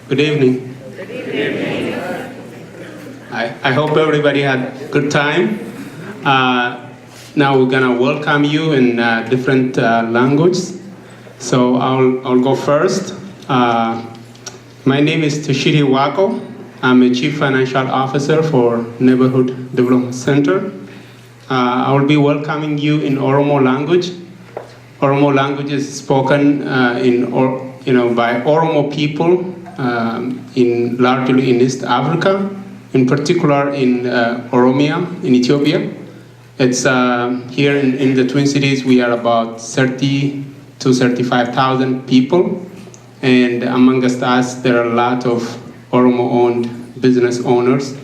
Good evening. Good evening. I hope everybody had a good time. Now we're gonna welcome you in different languages. So I'll go first. My name is Toshiri Wako. I'm a Chief Financial Officer for Neighborhood Development Center. I will be welcoming you in Oromo language. Oromo language is spoken by Oromo people largely in East Africa, in particular in Oromia, in Ethiopia. It's here in the Twin Cities, we are about 30 to 35,000 people. And amongst us, there are a lot of Oromo-owned business owners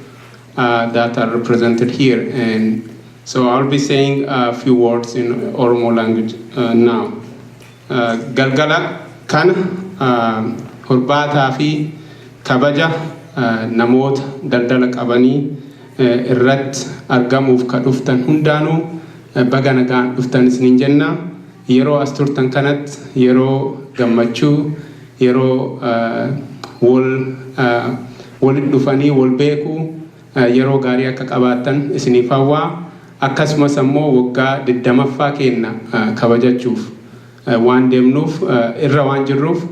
that are represented here. And so I'll be saying a few words in Oromo language now. Galgala kana hurbaataa fi kabaja namoota daldala qabanii irratti argamuuf ka dhuftan hundaanuu baga nagaan dhuftan isiniin jenna. Yeroo as turtan kanatti yeroo gammachuu, yeroo walitti dhufanii wal beekuu, yeroo gaarii akka qabaattan isiniif hawwaa. Akkasumas ammoo waggaa 20ffaa keenya kabajachuuf waan deemnuuf irra waan jirruuf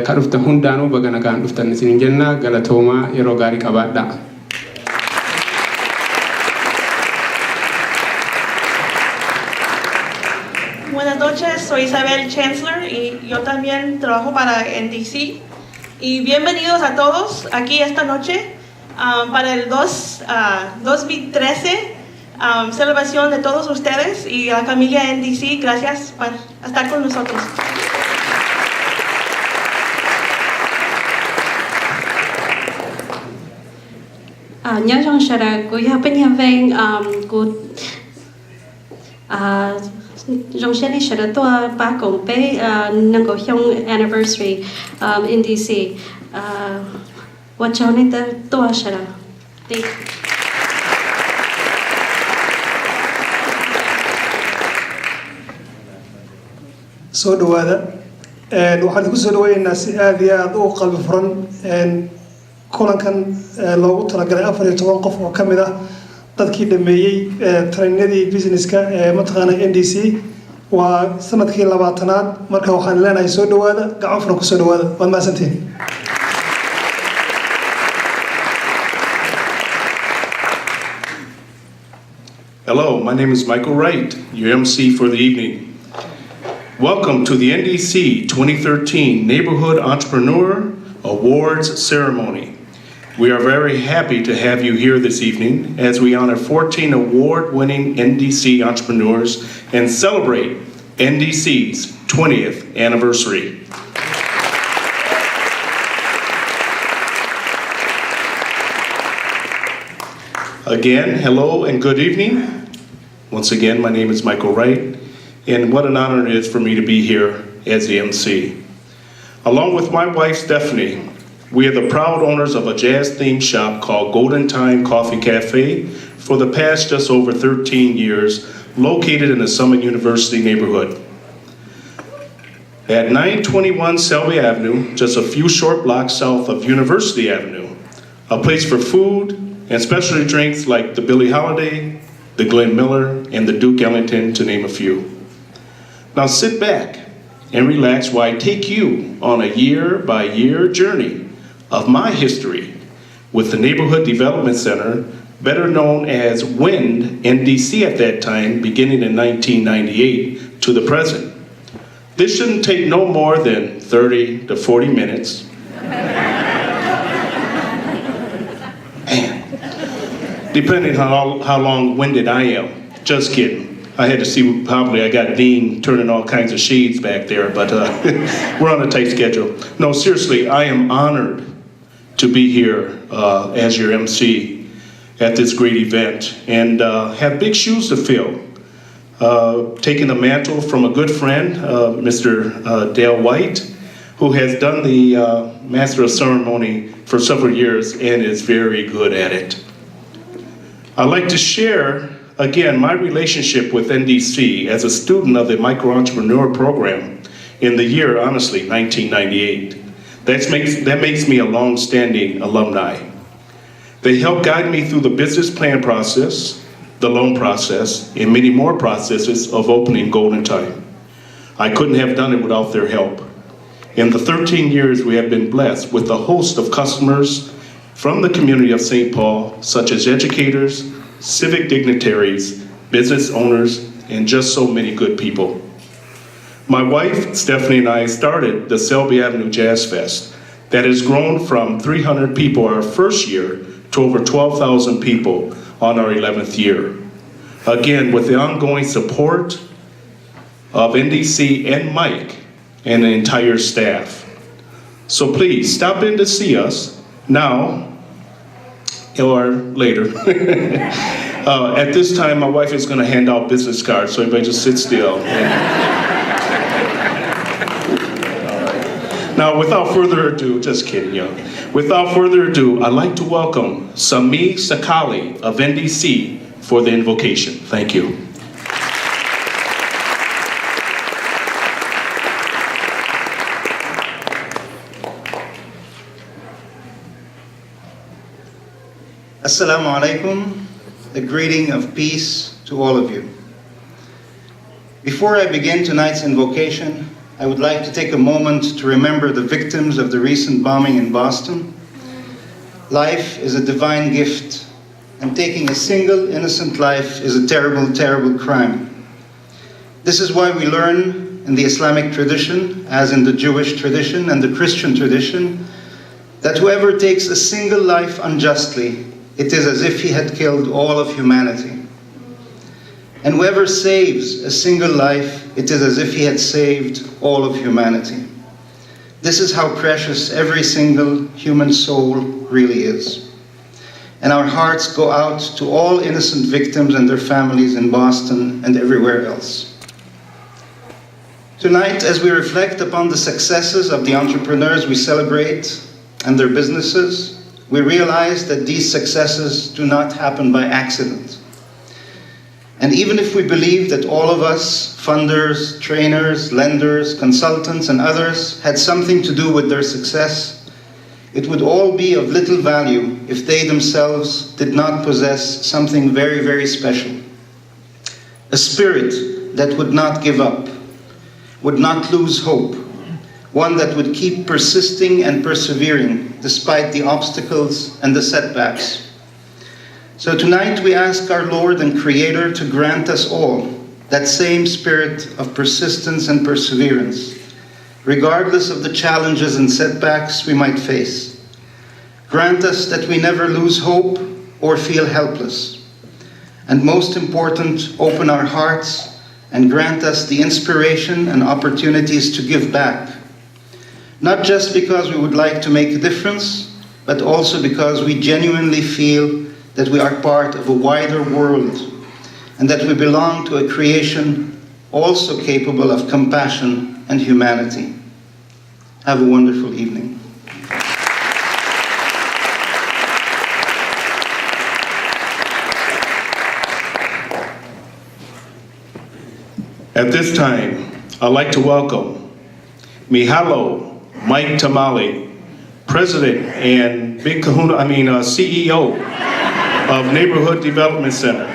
ka dhuftan hundaanuu baga nagaan dhuftan isiniin jenna. Galatoomaa, yeroo gaarii qabaadhaa. Buenas noches, soy Isabel Chancellor y yo también trabajo para NDC. Y bienvenidos a todos aquí esta noche para el 2013 celebración de todos ustedes y la familia NDC. Gracias por estar con nosotros. Nhớ rằng sẽ là của nhà bên nhà ven của trong sẽ này sẽ là tôi ba cùng bé nâng có trong anniversary NDC và cho nên tôi sẽ là đi. soo dhawaada waxaan ku soo dhaweynaa si aad iyo aad u qalbi furan kulankan loogu talagalay 14 qof oo kamid ah dadkii dhameeyay trainadii businesska mataqaana NDC waa sanadkii 20aad marka waxaan leenahay soo dhawaada gacan furan ku soo dhawaada waad mahadsantiin. Hello, my name is Michael Wright, your MC for the evening. Welcome to the NDC 2013 Neighborhood Entrepreneur Awards Ceremony. We are very happy to have you here this evening as we honor 14 award-winning NDC entrepreneurs and celebrate NDC's 20th anniversary. Again, hello and good evening. Once again, my name is Michael Wright, and what an honor it is for me to be here as the MC. Along with my wife, Stephanie, we are the proud owners of a jazz-themed shop called Golden Time Coffee Cafe for the past just over 13 years, located in the Summit University neighborhood. At 921 Selby Avenue, just a few short blocks south of University Avenue, a place for food and specialty drinks like the Billie Holiday, the Glenn Miller, and the Duke Ellington, to name a few. Now sit back and relax while I take you on a year-by-year journey of my history with the Neighborhood Development Center, better known as WIND NDC at that time, beginning in 1998 to the present. This shouldn't take no more than 30 to 40 minutes. Man, depending on how long-winded I am. Just kidding. I had to see, probably I got Dean turning all kinds of shades back there, but we're on a tight schedule. No, seriously, I am honored to be here as your MC at this great event and have big shoes to fill. Taking the mantle from a good friend, Mr. Dale White, who has done the Master of Ceremony for several years and is very good at it. I'd like to share again, my relationship with NDC as a student of the Micro Entrepreneur Program in the year, honestly, 1998. That makes me a long-standing alumni. They helped guide me through the business plan process, the loan process, and many more processes of opening Golden Time. I couldn't have done it without their help. In the 13 years, we have been blessed with a host of customers from the community of St. Paul, such as educators, civic dignitaries, business owners, and just so many good people. My wife, Stephanie, and I started the Selby Avenue Jazz Fest that has grown from 300 people our first year to over 12,000 people on our 11th year. Again, with the ongoing support of NDC and Mike and the entire staff. So please, stop in to see us now or later. At this time, my wife is going to hand out business cards, so everybody just sit still. Now, without further ado, just kidding, yo. Without further ado, I'd like to welcome Sami Sakali of NDC for the invocation. Thank you. Assalamu alaikum, a greeting of peace to all of you. Before I begin tonight's invocation, I would like to take a moment to remember the victims of the recent bombing in Boston. Life is a divine gift, and taking a single innocent life is a terrible, terrible crime. This is why we learn in the Islamic tradition, as in the Jewish tradition and the Christian tradition, that whoever takes a single life unjustly, it is as if he had killed all of humanity. And whoever saves a single life, it is as if he had saved all of humanity. This is how precious every single human soul really is. And our hearts go out to all innocent victims and their families in Boston and everywhere else. Tonight, as we reflect upon the successes of the entrepreneurs we celebrate and their businesses, we realize that these successes do not happen by accident. And even if we believe that all of us, funders, trainers, lenders, consultants, and others, had something to do with their success, it would all be of little value if they themselves did not possess something very, very special. A spirit that would not give up, would not lose hope, one that would keep persisting and persevering despite the obstacles and the setbacks. So tonight we ask our Lord and Creator to grant us all that same spirit of persistence and perseverance, regardless of the challenges and setbacks we might face. Grant us that we never lose hope or feel helpless. And most important, open our hearts and grant us the inspiration and opportunities to give back. Not just because we would like to make a difference, but also because we genuinely feel that we are part of a wider world and that we belong to a creation also capable of compassion and humanity. Have a wonderful evening. At this time, I'd like to welcome Mihalo Mike Tamale, President and CEO of Neighborhood Development Center.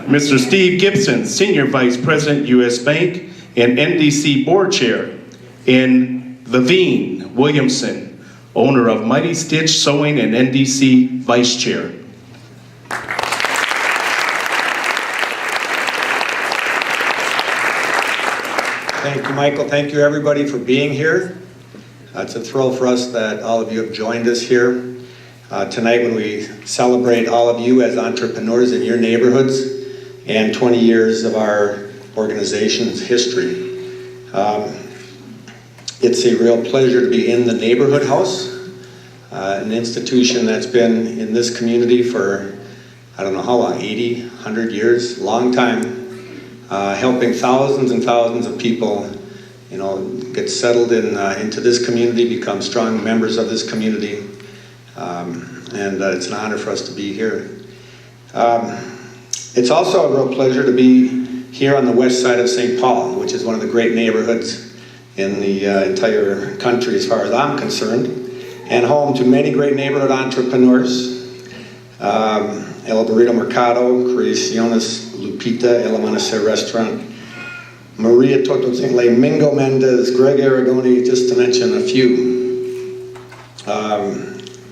Mr. Steve Gibson, Senior Vice President, U.S. Bank and NDC Board Chair, and Levine Williamson, owner of Mighty Stitch Sewing and NDC Vice Chair. Thank you, Michael. Thank you, everybody, for being here. It's a thrill for us that all of you have joined us here tonight when we celebrate all of you as entrepreneurs in your neighborhoods and 20 years of our organization's history. It's a real pleasure to be in the Neighborhood House, an institution that's been in this community for, I don't know how long, 80, 100 years, long time. Helping thousands and thousands of people, get settled into this community, become strong members of this community, and it's an honor for us to be here. It's also a real pleasure to be here on the west side of St. Paul, which is one of the great neighborhoods in the entire country as far as I'm concerned, and home to many great neighborhood entrepreneurs. El Burrito Mercado, Creaciones Lupita, El Amanecer Restaurant, Maria Totozingle, Mingo Mendez, Greg Aragoni, just to mention a few.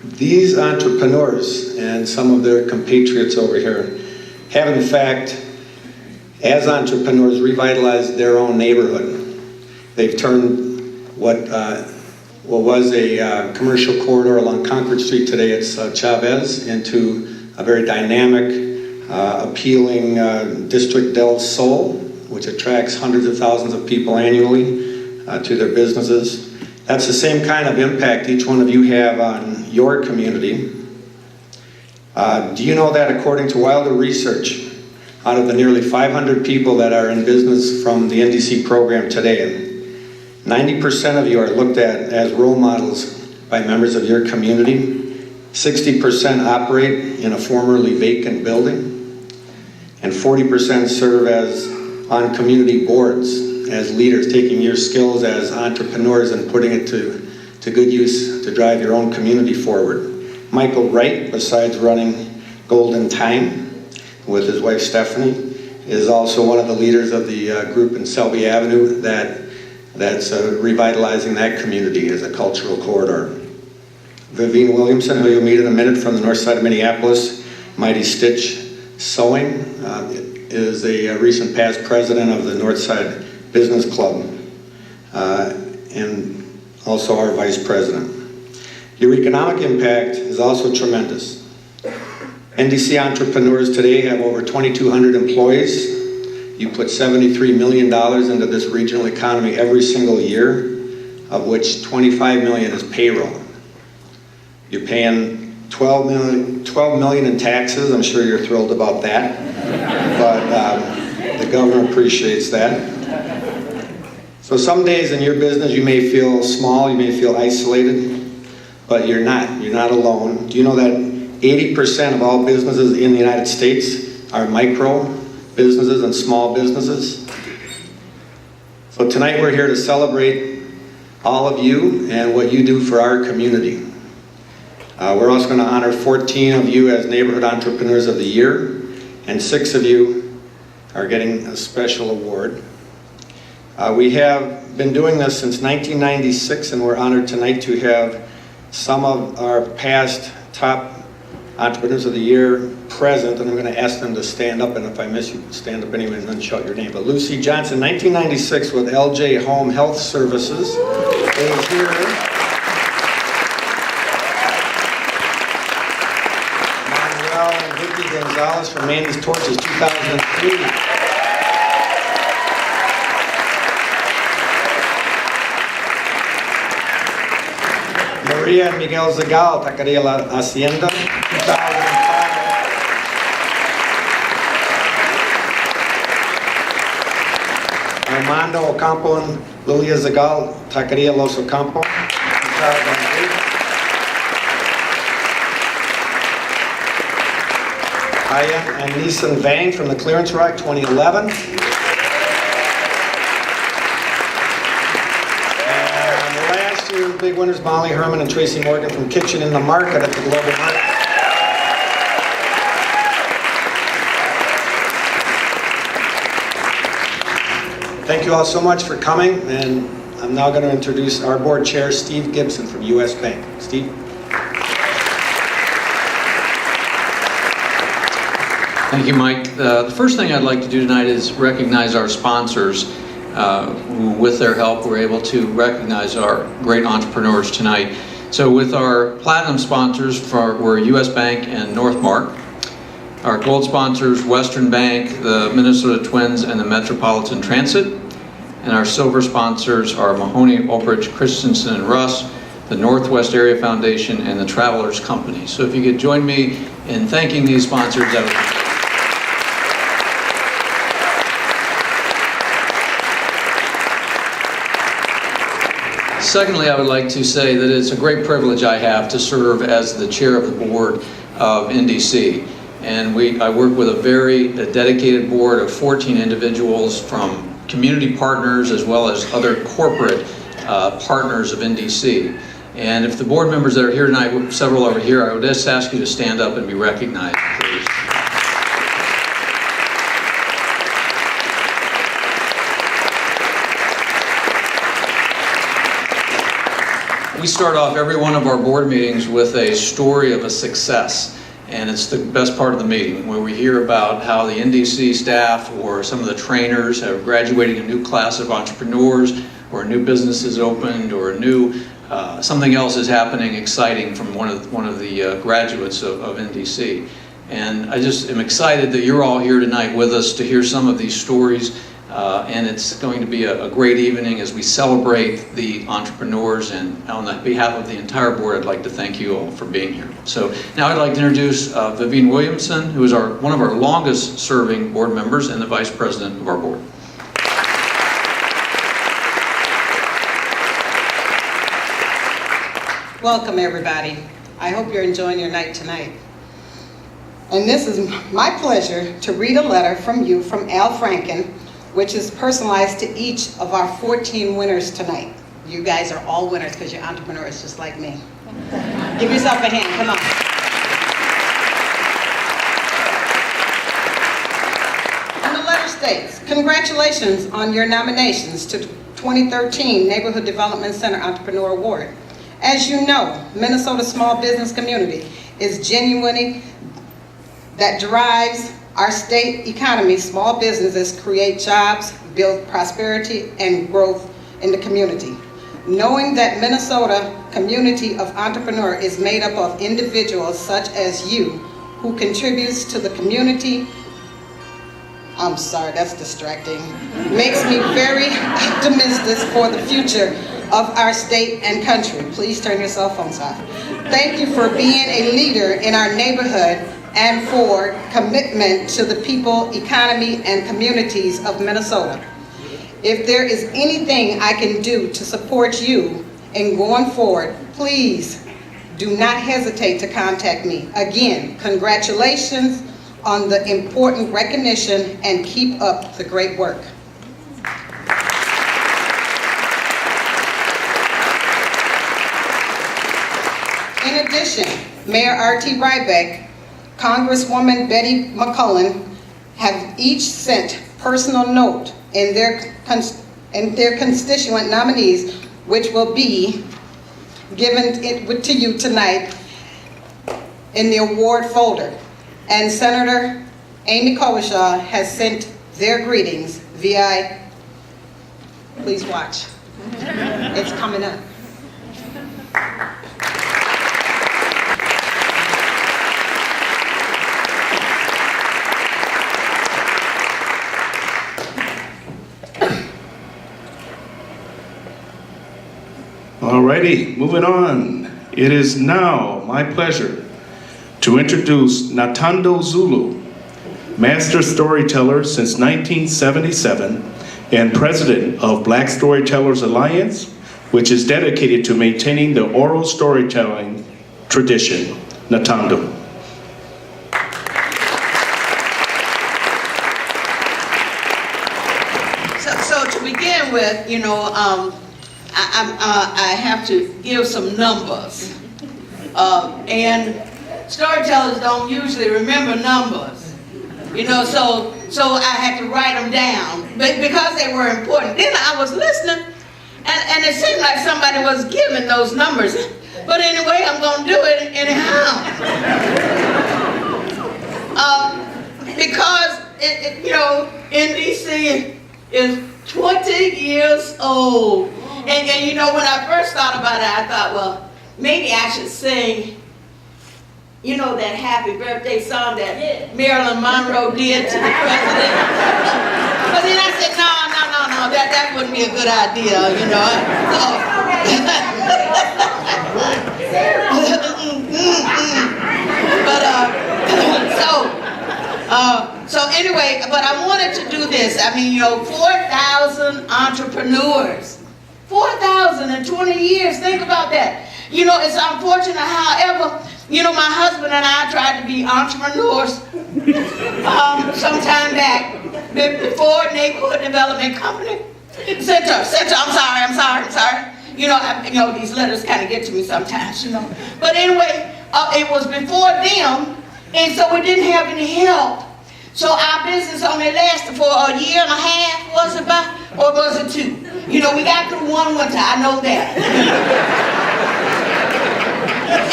These entrepreneurs and some of their compatriots over here have in fact, as entrepreneurs, revitalized their own neighborhood. They've turned what was a commercial corridor along Concord Street, today it's Chavez, into a very dynamic, appealing District del Sol, which attracts hundreds of thousands of people annually to their businesses. That's the same kind of impact each one of you have on your community. Do you know that according to Wilder Research, out of the nearly 500 people that are in business from the NDC program today, 90% of you are looked at as role models by members of your community. 60% operate in a formerly vacant building, and 40% serve as on community boards as leaders, taking your skills as entrepreneurs and putting it to good use to drive your own community forward. Michael Wright, besides running Golden Time with his wife Stephanie, is also one of the leaders of the group in Selby Avenue that's revitalizing that community as a cultural corridor. Vivian Williamson, who you'll meet in a minute, from the north side of Minneapolis, Mighty Stitch Sewing, is a recent past president of the Northside Business Club, and also our vice president. Your economic impact is also tremendous. NDC Entrepreneurs today have over 2,200 employees. You put $73 million into this regional economy every single year, of which $25 million is payroll. You're paying $12 million in taxes. I'm sure you're thrilled about that, but the governor appreciates that. So some days in your business you may feel small, you may feel isolated, but you're not. You're not alone. Do you know that 80% of all businesses in the United States are micro businesses and small businesses? So tonight we're here to celebrate all of you and what you do for our community. We're also going to honor 14 of you as Neighborhood Entrepreneurs of the Year, and 6 of you are getting a special award. We have been doing this since 1996, and we're honored tonight to have some of our past top Entrepreneurs of the Year present, and I'm going to ask them to stand up, and if I miss you, stand up anyway and then shout your name. But Lucy Johnson, 1996 with LJ Home Health Services, is here. Manuel and Vicky Gonzalez from Mandy's Torches, 2003. Maria and Miguel Zagal, Taqueria La Hacienda, 2005. Armando Ocampo and Lilia Zagal, Taqueria Los Ocampo, 2008. Aya and Nissan Vang from the Clearance Rack, 2011. Big winners, Molly Herman and Tracy Morgan from Kitchen in the Market at the Global Market. Thank you all so much for coming, and I'm now going to introduce our board chair, Steve Gibson from US Bank. Steve. Thank you, Mike. The first thing I'd like to do tonight is recognize our sponsors. Who, with their help, were able to recognize our great entrepreneurs tonight. So with our platinum sponsors, were US Bank and Northmark. Our gold sponsors, Western Bank, the Minnesota Twins, and the Metropolitan Transit. And our silver sponsors are Mahoney, Oakridge, Christensen, and Russ, the Northwest Area Foundation, and the Travelers Company. So if you could join me in thanking these sponsors, that would be great. Secondly, I would like to say that it's a great privilege I have to serve as the chair of the board of NDC. And I work with a very dedicated board of 14 individuals from community partners as well as other corporate partners of NDC. And if the board members that are here tonight, several over here, I would just ask you to stand up and be recognized, please. We start off every one of our board meetings with a story of a success, and it's the best part of the meeting, where we hear about how the NDC staff or some of the trainers have graduating a new class of entrepreneurs, or a new business is opened, or a new something else is happening exciting from one of the graduates of NDC. And I just am excited that you're all here tonight with us to hear some of these stories. And it's going to be a great evening as we celebrate the entrepreneurs, and on behalf of the entire board, I'd like to thank you all for being here. So now I'd like to introduce Vivian Williamson, who is one of our longest serving board members and the vice president of our board. Welcome everybody. I hope you're enjoying your night tonight. And this is my pleasure to read a letter from you from Al Franken, which is personalized to each of our 14 winners tonight. You guys are all winners because you're entrepreneurs just like me. Give yourself a hand, come on. And the letter states, congratulations on your nominations to the 2013 Neighborhood Development Center Entrepreneur Award. As you know, Minnesota's small business community is genuinely that drives our state economy. Small businesses create jobs, build prosperity, and growth in the community. Knowing that Minnesota community of entrepreneurs is made up of individuals such as you who contributes to the community, I'm sorry, that's distracting, makes me very optimistic for the future of our state and country. Please turn your cell phones off. Thank you for being a leader in our neighborhood and for commitment to the people, economy, and communities of Minnesota. If there is anything I can do to support you in going forward, please do not hesitate to contact me. Again, congratulations on the important recognition and keep up the great work. In addition, Mayor R.T. Ryback, Congresswoman Betty McCullen have each sent personal note in their constituent nominees, which will be given to you tonight in the award folder. And Senator Amy Klobuchar has sent their greetings via, please watch, it's coming up. Alrighty, moving on. It is now my pleasure to introduce Natando Zulu, Master Storyteller since 1977 and President of Black Storytellers Alliance, which is dedicated to maintaining the oral storytelling tradition. Natando. So to begin with, you know, I have to give some numbers. And storytellers don't usually remember numbers. You know, so I had to write them down because they were important. Then I was listening, and it seemed like somebody was giving those numbers. But anyway, I'm going to do it anyhow. Because, you know, NDC is 20 years old. And you know, when I first thought about it, I thought, well, maybe I should sing, you know, that happy birthday song that Marilyn Monroe did to the president. But then I said, no, that wouldn't be a good idea, you know. So anyway, but I wanted to do this. I mean, you know, 4,000 entrepreneurs. 4,000 in 20 years, think about that. You know, it's unfortunate, however, you know, my husband and I tried to be entrepreneurs some time back before Neighborhood Development Company Center. I'm sorry. These letters kind of get to me sometimes, But anyway, it was before them, and so we didn't have any help. So our business only lasted for a year and a half, was it about, or was it 2? We got through one winter, I know that.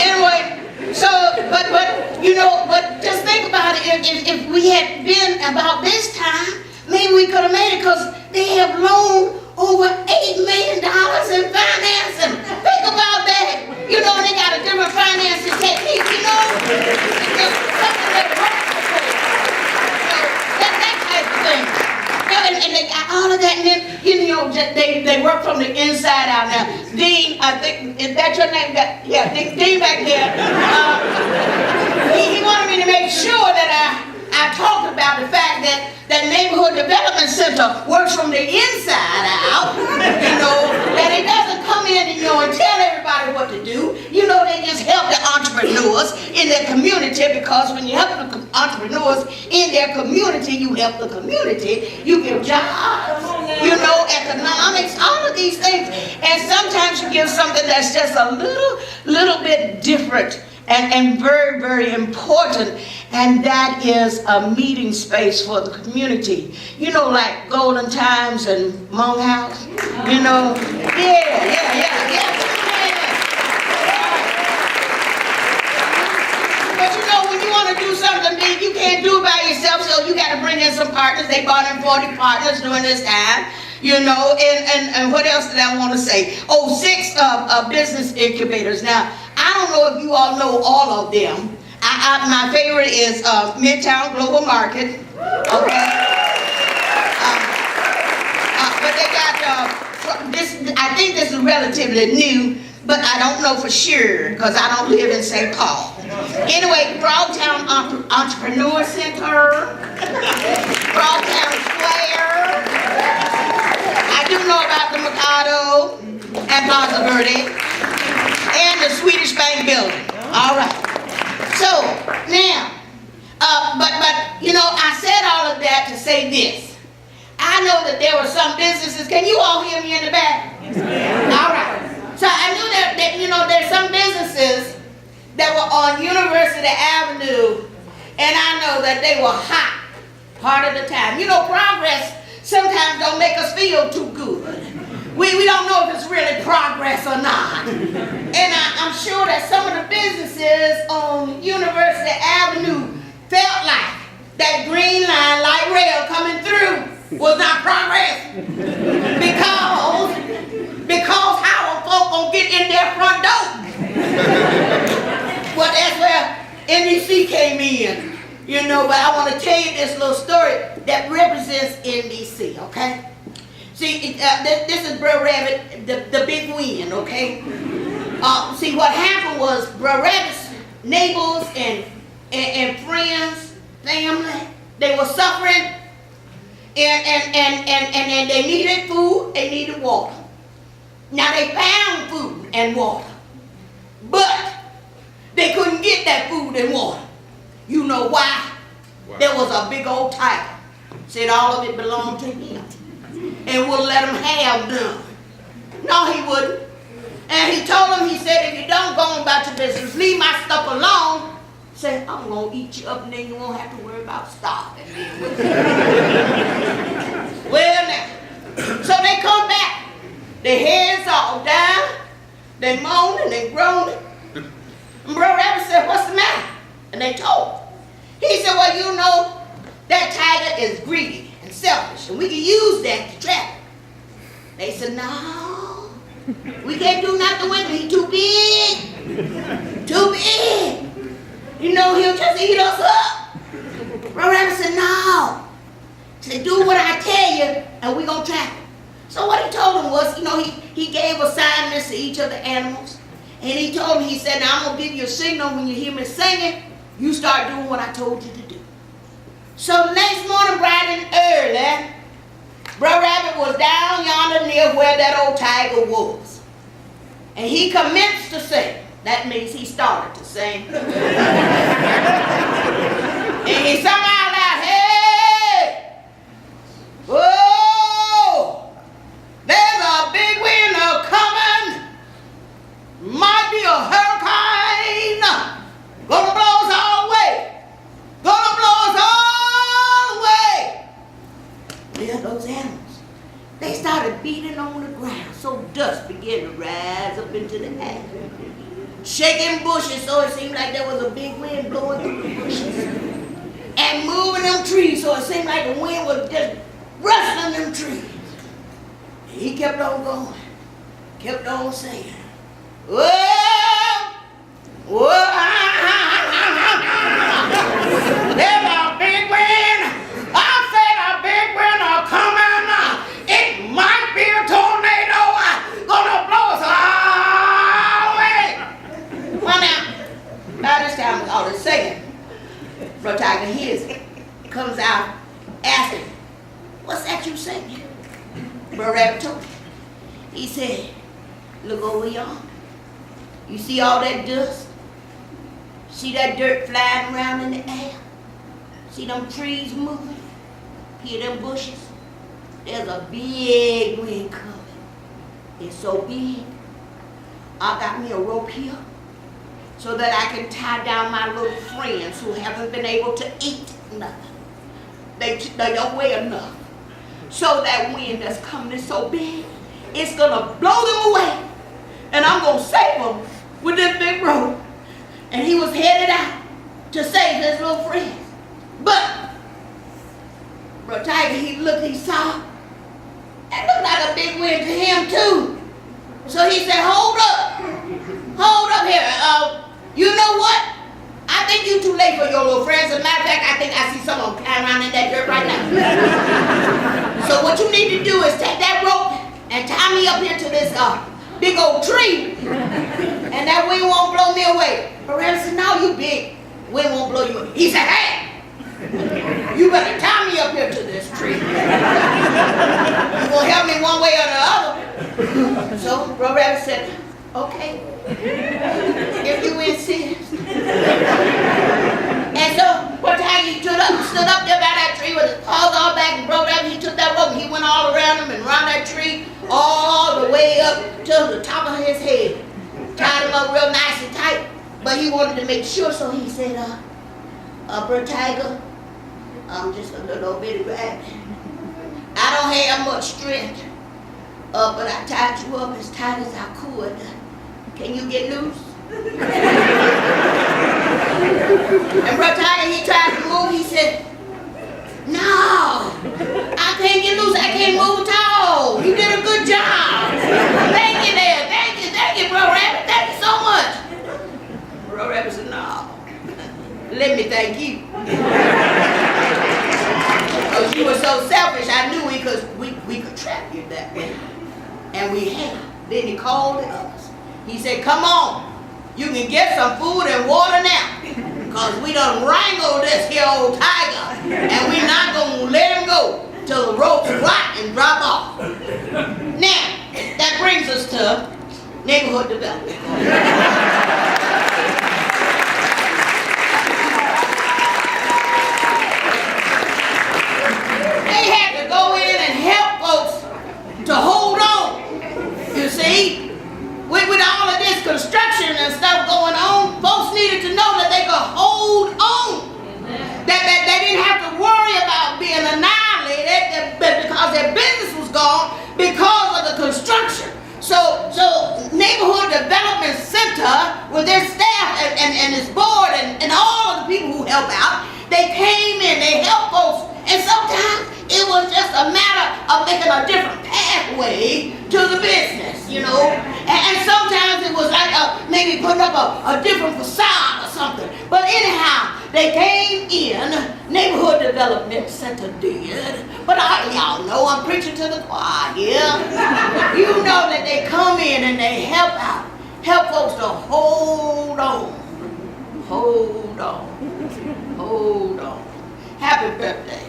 Anyway, so, but just think about it, if we had been about this time, maybe we could have made it, because they have loaned over $8 million in financing. Think about that. They got a different financing technique, something that works before. That type of thing. And they got all of that, and then, they work from the inside out now. Dean, I think, is that your name? Yeah, Dean back there. He wanted me to make sure that I talked about the fact that Neighborhood Development Center works from the inside out, that it doesn't come in and tell everybody what to do. They just help the entrepreneurs in their community, because when you help the entrepreneurs in their community, you help the community, you give jobs, economics, all of these things. And sometimes you give something that's just a little bit different and very, very important, and that is a meeting space for the community. Like Golden Times and Hmong House, Yeah. But when you want to do something big, you can't do it by yourself, so you got to bring in some partners. They brought in 40 partners during this time. And what else did I want to say? 6 business incubators. Now, I don't know if you all know all of them. My favorite is Midtown Global Market. Okay. But they got this. I think this is relatively new, but I don't know for sure because I don't live in St. Paul. Anyway, Broadtown Entrepreneur Center, Broadtown Square. I do know about the Mikado and Plaza Verde and the Swedish Bank Building. All right. So now, but I said all of that to say this. I know that there were some businesses. Can you all hear me in the back? All right. So I knew that there's some businesses that were on University Avenue, and I know that they were hot part of the time. Progress sometimes don't make us feel too good. We don't know if it's really progress or not. And I'm sure that some of the businesses on University Avenue felt like that green line, light rail coming through was not progress. Because how are folk gonna get in their front door? Well, that's where NDC came in, but I want to tell you this little story that represents NDC, okay? See, this is Brer Rabbit, the big win, okay? See, what happened was Brer Rabbit's neighbors and friends, family, they were suffering, and they needed food, they needed water. Now, they found food and water, but they couldn't get that food and water. You know why? Wow. There was a big old tiger. Said all of it belonged to him. And wouldn't let him have none. No, he wouldn't. And he told him, he said, if you don't go on about your business, leave my stuff alone. Said, I'm going to eat you up and then you won't have to worry about starving. Well, now, so they come back. Their heads all down. They moaning and groaning. And Brer Rabbit said, what's the matter? And they told him. He said, well, that tiger is greedy and selfish, and we can use that to trap him. They said, no, we can't do nothing with him. He's too big. Too big. He'll just eat us up. Brer Rabbit said, no. He said, do what I tell you, and we're going to trap him. So what he told him was, he gave assignments to each of the animals. And he told me, he said, now I'm going to give you a signal when you hear me singing. You start doing what I told you to do. So the next morning, bright and early, Brer Rabbit was down yonder near where that old tiger was. And he commenced to sing. That means he started to sing. And he sung out loud, hey, shaking bushes so it seemed like there was a big wind blowing through the bushes. And moving them trees so it seemed like the wind was just rustling them trees. And he kept on going, kept on saying, whoa, whoa, there's a big wind. I said a big wind are coming. It might be a tornado gonna blow us all away. Well now, by this time all the singing, Brother Tiger hears it, comes out asking, what's that you singing? Brother Rabbit told me. He said, look over yonder. You see all that dust? See that dirt flying around in the air? See them trees moving? Hear them bushes? There's a big wind coming. It's so big, I got me a rope here so that I can tie down my little friends who haven't been able to eat nothing. They don't weigh enough. So that wind that's coming is so big, it's gonna blow them away. And I'm gonna save them with this big rope. And he was headed out to save his little friends. But Brother Tiger, he looked, he saw, it looked like a big wind to him too. So he said, hold up here. You know what? I think you're too late for your little friends. As a matter of fact, I think I see some of them flying around in that dirt right now. So what you need to do is take that rope and tie me up here to this big old tree, and that wind won't blow me away. But Ram said, no, you big. Wind won't blow you away. He said, hey, you better tie me up here to this tree. You're going to help me one way or the other. So Brother Rabbit said, okay, if you insist. And so Brother Tiger stood up there by that tree with his paws all back, and Brother Rabbit, he took that rope and he went all around him and around that tree all the way up to the top of his head. Tied him up real nice and tight, but he wanted to make sure, so he said, Brother Tiger, I'm just a little bitty rabbit. I don't have much strength, but I tied you up as tight as I could. Can you get loose? And Brother Tiger, he tried to move. He said, no, I can't get loose. I can't move at all. You did a good job. Thank you there. Thank you, Brother Rabbit. Thank you so much. Brother Rabbit said, no, let me thank you. Because you were so selfish, I knew we could trap you that way. And we had. Then he called the others. He said, come on. You can get some food and water now. Because we done wrangled this here old tiger. And we're not going to let him go till the ropes rot and drop off. Now, that brings us to neighborhood development. They had to go in and help folks to hold on. You see? With all of this construction and stuff going on, folks needed to know that they could hold on. That they didn't have to worry about being annihilated because their business was gone because of the construction. So Neighborhood Development Center, with their staff and its board and all of the people who help out, they came in, they helped folks, and sometimes it was just a matter of making a different pathway to the business, you know. And sometimes it was like maybe putting up a different facade or something. But anyhow, they came in, Neighborhood Development Center did. But y'all know I'm preaching to the choir here. You know that they come in and they help out, help folks to hold on. Hold on. Hold on. Happy birthday.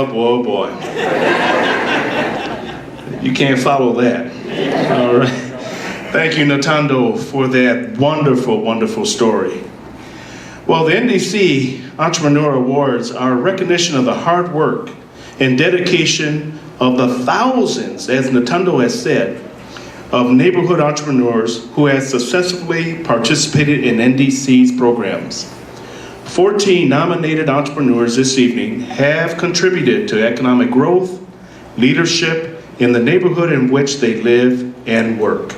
Boy. You can't follow that. All right. Thank you, Natando, for that wonderful, wonderful story. Well, the NDC Entrepreneur Awards are a recognition of the hard work and dedication of the thousands, as Natando has said, of neighborhood entrepreneurs who has successfully participated in NDC's programs. 14 nominated entrepreneurs this evening have contributed to economic growth, leadership in the neighborhood in which they live and work.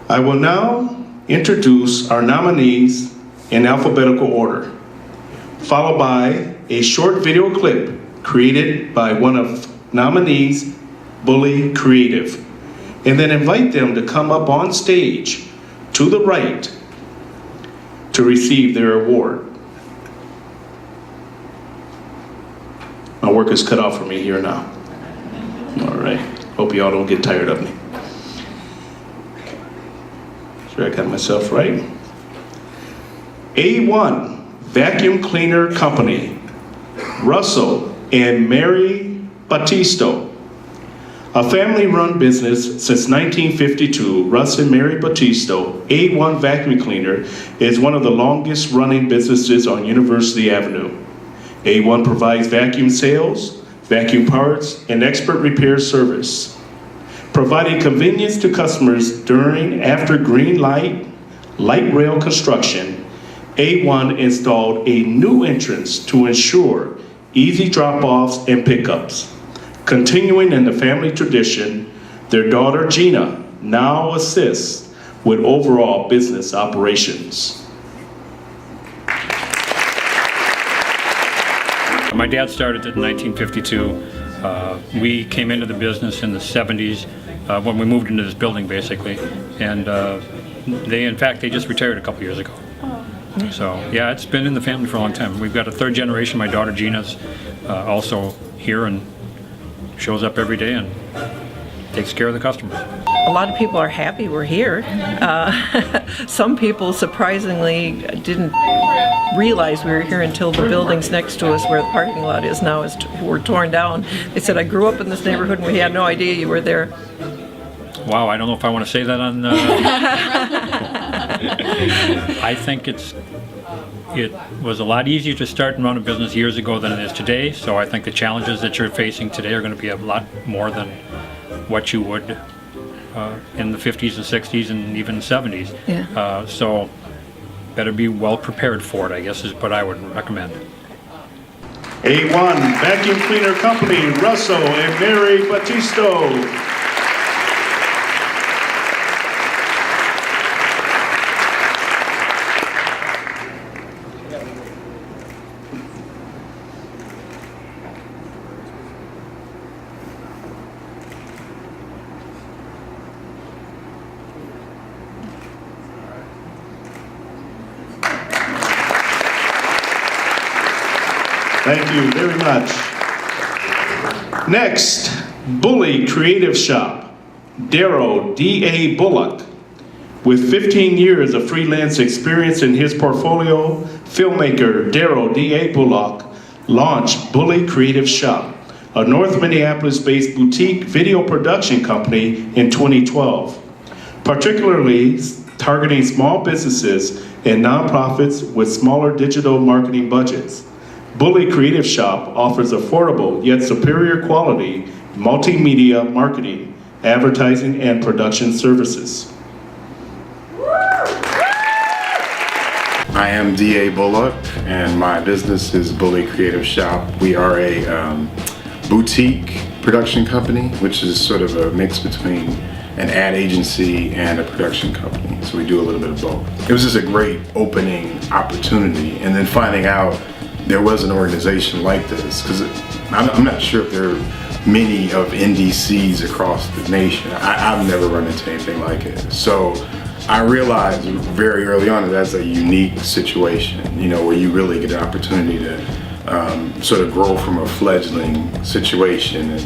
I will now introduce our nominees in alphabetical order, followed by a short video clip created by one of nominees, Bully Creative, and then invite them to come up on stage to the right to receive their award. My work is cut out for me here now. All right, hope y'all don't get tired of me. Sure I got myself right. A1 Vacuum Cleaner Company, Russell and Mary Battisto. A family-run business since 1952, Russ and Mary Battisto, A1 Vacuum Cleaner, is one of the longest-running businesses on University Avenue. A1 provides vacuum sales, vacuum parts, and expert repair service, providing convenience to customers during and after green light rail construction. A1 installed a new entrance to ensure easy drop-offs and pickups. Continuing in the family tradition, their daughter Gina now assists with overall business operations. My dad started in 1952. We came into the business in the 70s when we moved into this building, basically. And they just retired a couple years ago. So yeah, it's been in the family for a long time. We've got a third generation. My daughter Gina's also here and shows up every day and takes care of the customers. A lot of people are happy we're here. Some people surprisingly didn't realize we were here until the buildings next to us where the parking lot is now were torn down. They said, I grew up in this neighborhood and we had no idea you were there. Wow, I don't know if I want to say that on... I think it was a lot easier to start and run a business years ago than it is today, so I think the challenges that you're facing today are going to be a lot more than what you would in the 50s and 60s and even 70s. Yeah. So better be well prepared for it, I guess, is what I would recommend. A1 Vacuum Cleaner Company, Russell and Mary Battisto. Thank you very much. Next, Bully Creative Shop, Darrow D.A. Bullock. With 15 years of freelance experience in his portfolio, filmmaker Darrow D.A. Bullock launched Bully Creative Shop, a North Minneapolis-based boutique video production company in 2012, particularly targeting small businesses and nonprofits with smaller digital marketing budgets. Bully Creative Shop offers affordable yet superior quality multimedia marketing, advertising, and production services. I am D.A. Bullock, and my business is Bully Creative Shop. We are a boutique production company, which is sort of a mix between an ad agency and a production company. So we do a little bit of both. It was just a great opening opportunity, and then finding out there was an organization like this, because I'm not sure if there are many of NDCs across the nation. I've never run into anything like it. So I realized very early on that that's a unique situation, you know, where you really get an opportunity to sort of grow from a fledgling situation and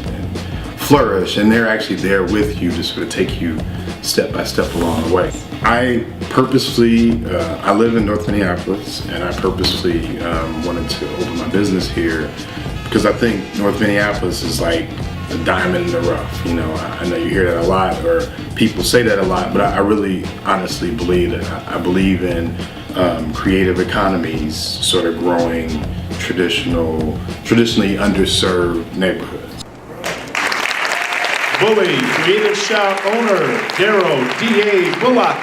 flourish, and they're actually there with you to sort of take you step by step along the way. I purposely, I live in North Minneapolis, and I purposely wanted to open my business here because I think North Minneapolis is like a diamond in the rough. You know, I know you hear that a lot, or people say that a lot, but I really honestly believe that. I believe in creative economies sort of growing traditionally underserved neighborhoods. Bully Creative Shop owner, Daryl D.A. Bullock.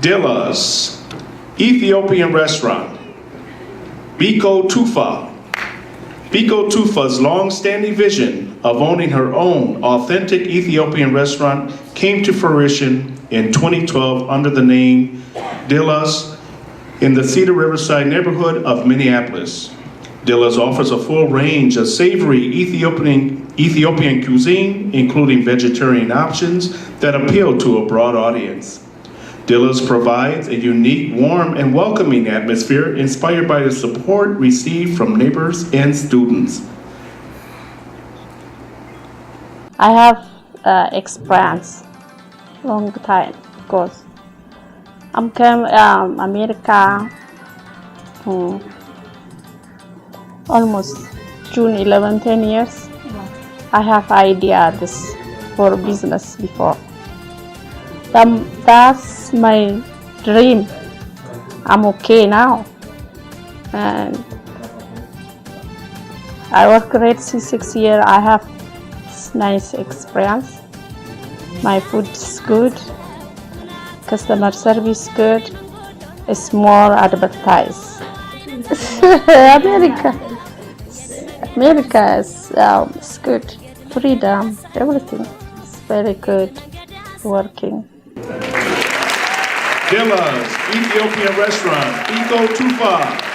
Dilla's Ethiopian restaurant, Biko Tufa. Biko Tufa's long-standing vision of owning her own authentic Ethiopian restaurant came to fruition in 2012 under the name Dilla's in the Cedar Riverside neighborhood of Minneapolis. Dilla's offers a full range of savory Ethiopian cuisine, including vegetarian options that appeal to a broad audience. Dilla's provides a unique, warm, and welcoming atmosphere inspired by the support received from neighbors and students. I have experience long time because I came America almost June 11, 10 years. I have idea this for business before. That's my dream. I'm okay now. And I work great 6 years. I have nice experience. My food is good. Customer service good. It's more advertised. America is good. Freedom, everything is very good working. Dilla's Ethiopian restaurant, Biko Tufa.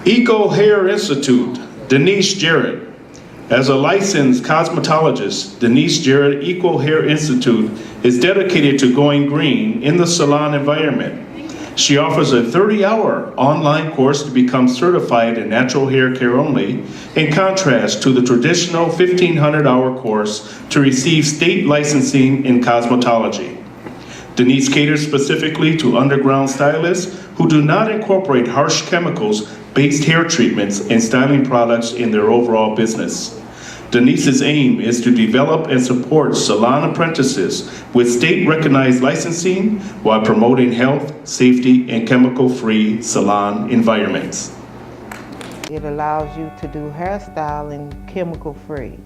Eco Hair Institute, Denise Jarrett. As a licensed cosmetologist, Denise Jarrett Eco Hair Institute is dedicated to going green in the salon environment. She offers a 30-hour online course to become certified in natural hair care only, in contrast to the traditional 1,500-hour course to receive state licensing in cosmetology. Denise caters specifically to underground stylists who do not incorporate harsh chemicals-based hair treatments and styling products in their overall business. Denise's aim is to develop and support salon apprentices with state-recognized licensing while promoting health, safety, and chemical-free salon environments. It allows you to do hairstyling chemical-free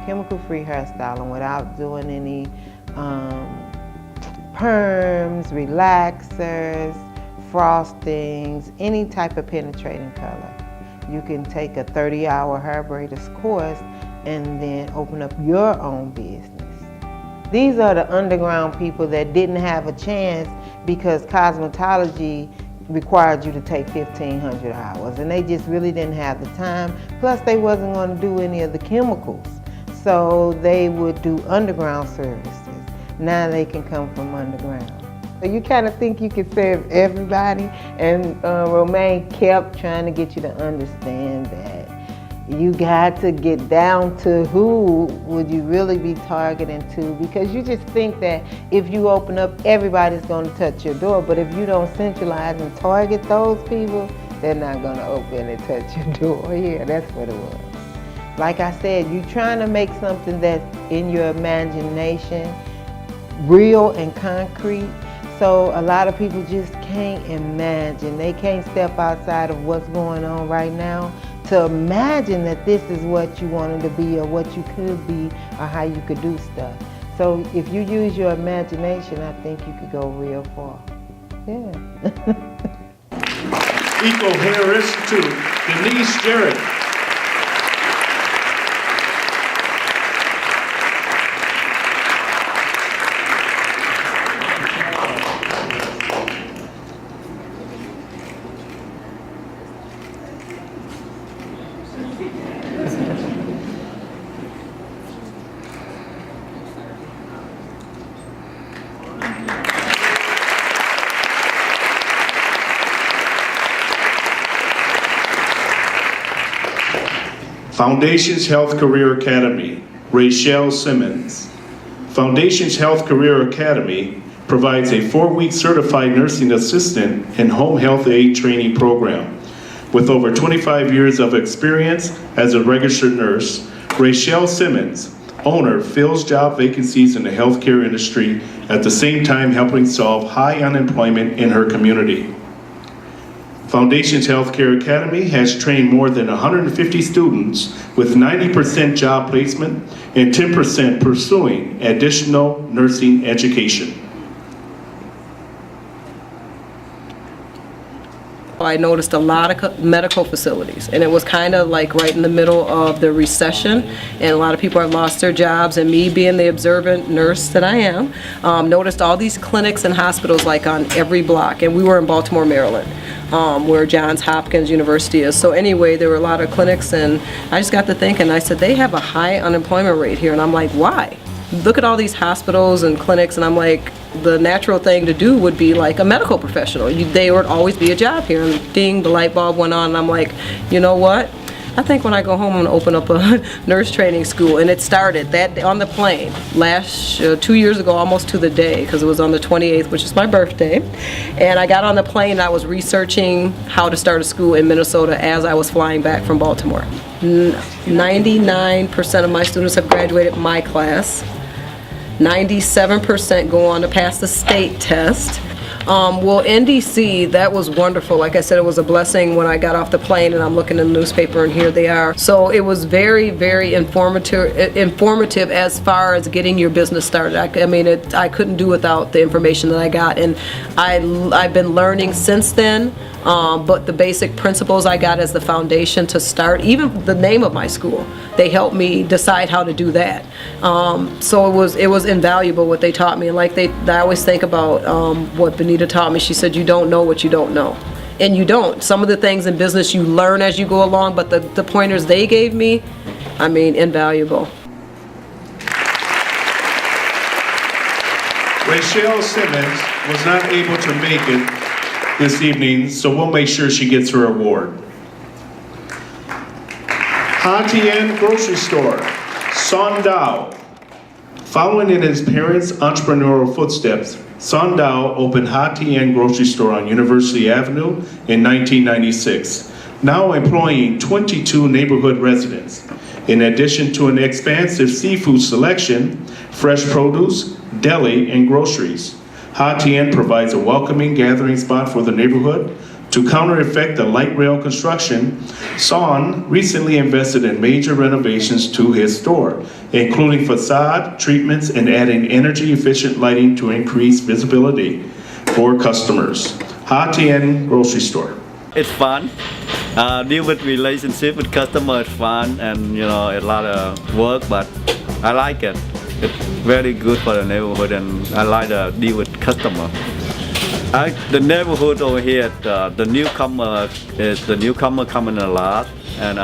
hairstyling without doing any perms, relaxers, frostings, any type of penetrating color. You can take a 30-hour hair braiders course and then open up your own business. These are the underground people that didn't have a chance because cosmetology required you to take 1,500 hours and they just really didn't have the time. Plus they wasn't going to do any of the chemicals. So they would do underground services. Now they can come from underground. So you kind of think you can serve everybody, and Romaine kept trying to get you to understand that you got to get down to who would you really be targeting to, because you just think that if you open up, everybody's going to touch your door, but if you don't centralize and target those people, they're not going to open and touch your door. Yeah, that's what it was. Like I said, you're trying to make something that's in your imagination real and concrete. So a lot of people just can't imagine. They can't step outside of what's going on right now to imagine that this is what you wanted to be or what you could be or how you could do stuff. So if you use your imagination, I think you could go real far. Yeah. Eco Hair Institute, Denise Jarrett. Foundations Health Career Academy, Rachelle Simmons. Foundations Health Career Academy provides a 4-week certified nursing assistant and home health aide training program. With over 25 years of experience as a registered nurse, Rachelle Simmons, owner, fills job vacancies in the healthcare industry, at the same time helping solve high unemployment in her community. Foundations Healthcare Academy has trained more than 150 students with 90% job placement and 10% pursuing additional nursing education. I noticed a lot of medical facilities, and it was kind of like right in the middle of the recession, and a lot of people have lost their jobs, and me being the observant nurse that I am, noticed all these clinics and hospitals like on every block, and we were in Baltimore, Maryland, where Johns Hopkins University is. So anyway, there were a lot of clinics, and I just got to thinking, I said, they have a high unemployment rate here, and I'm like, why? Look at all these hospitals and clinics, and I'm like, the natural thing to do would be like a medical professional. There would always be a job here. And ding, the light bulb went on, and I'm like, you know what? I think when I go home, I'm gonna open up a nurse training school. And it started that on the plane last 2 years ago, almost to the day, because it was on the 28th, which is my birthday. And I got on the plane, and I was researching how to start a school in Minnesota as I was flying back from Baltimore. 99% of my students have graduated my class. 97% go on to pass the state test. Well, NDC, that was wonderful. Like I said, it was a blessing when I got off the plane and I'm looking in the newspaper and here they are. So it was very, very informative as far as getting your business started. I mean, I couldn't do without the information that I got, and I've been learning since then. But the basic principles I got as the foundation to start, even the name of my school, they helped me decide how to do that. So it was invaluable what they taught me. And like I always think about what Benita taught me. She said, you don't know what you don't know. And you don't. Some of the things in business you learn as you go along, but the pointers they gave me, I mean, invaluable. Rachelle Simmons was not able to make it this evening, so we'll make sure she gets her award. Hatien Grocery Store, Son Dao. Following in his parents' entrepreneurial footsteps, Son Dao opened Hatien Grocery Store on University Avenue in 1996, now employing 22 neighborhood residents. In addition to an expansive seafood selection, fresh produce, deli, and groceries, Hatien provides a welcoming gathering spot for the neighborhood. To counter-effect the light rail construction, Son recently invested in major renovations to his store, including facade treatments and adding energy-efficient lighting to increase visibility for customers. Hatien Grocery Store. It's fun. Deal with relationship with customer is fun, and a lot of work, but I like it. It's very good for the neighborhood, and I like to deal with customer. The neighborhood over here, the newcomer coming a lot, and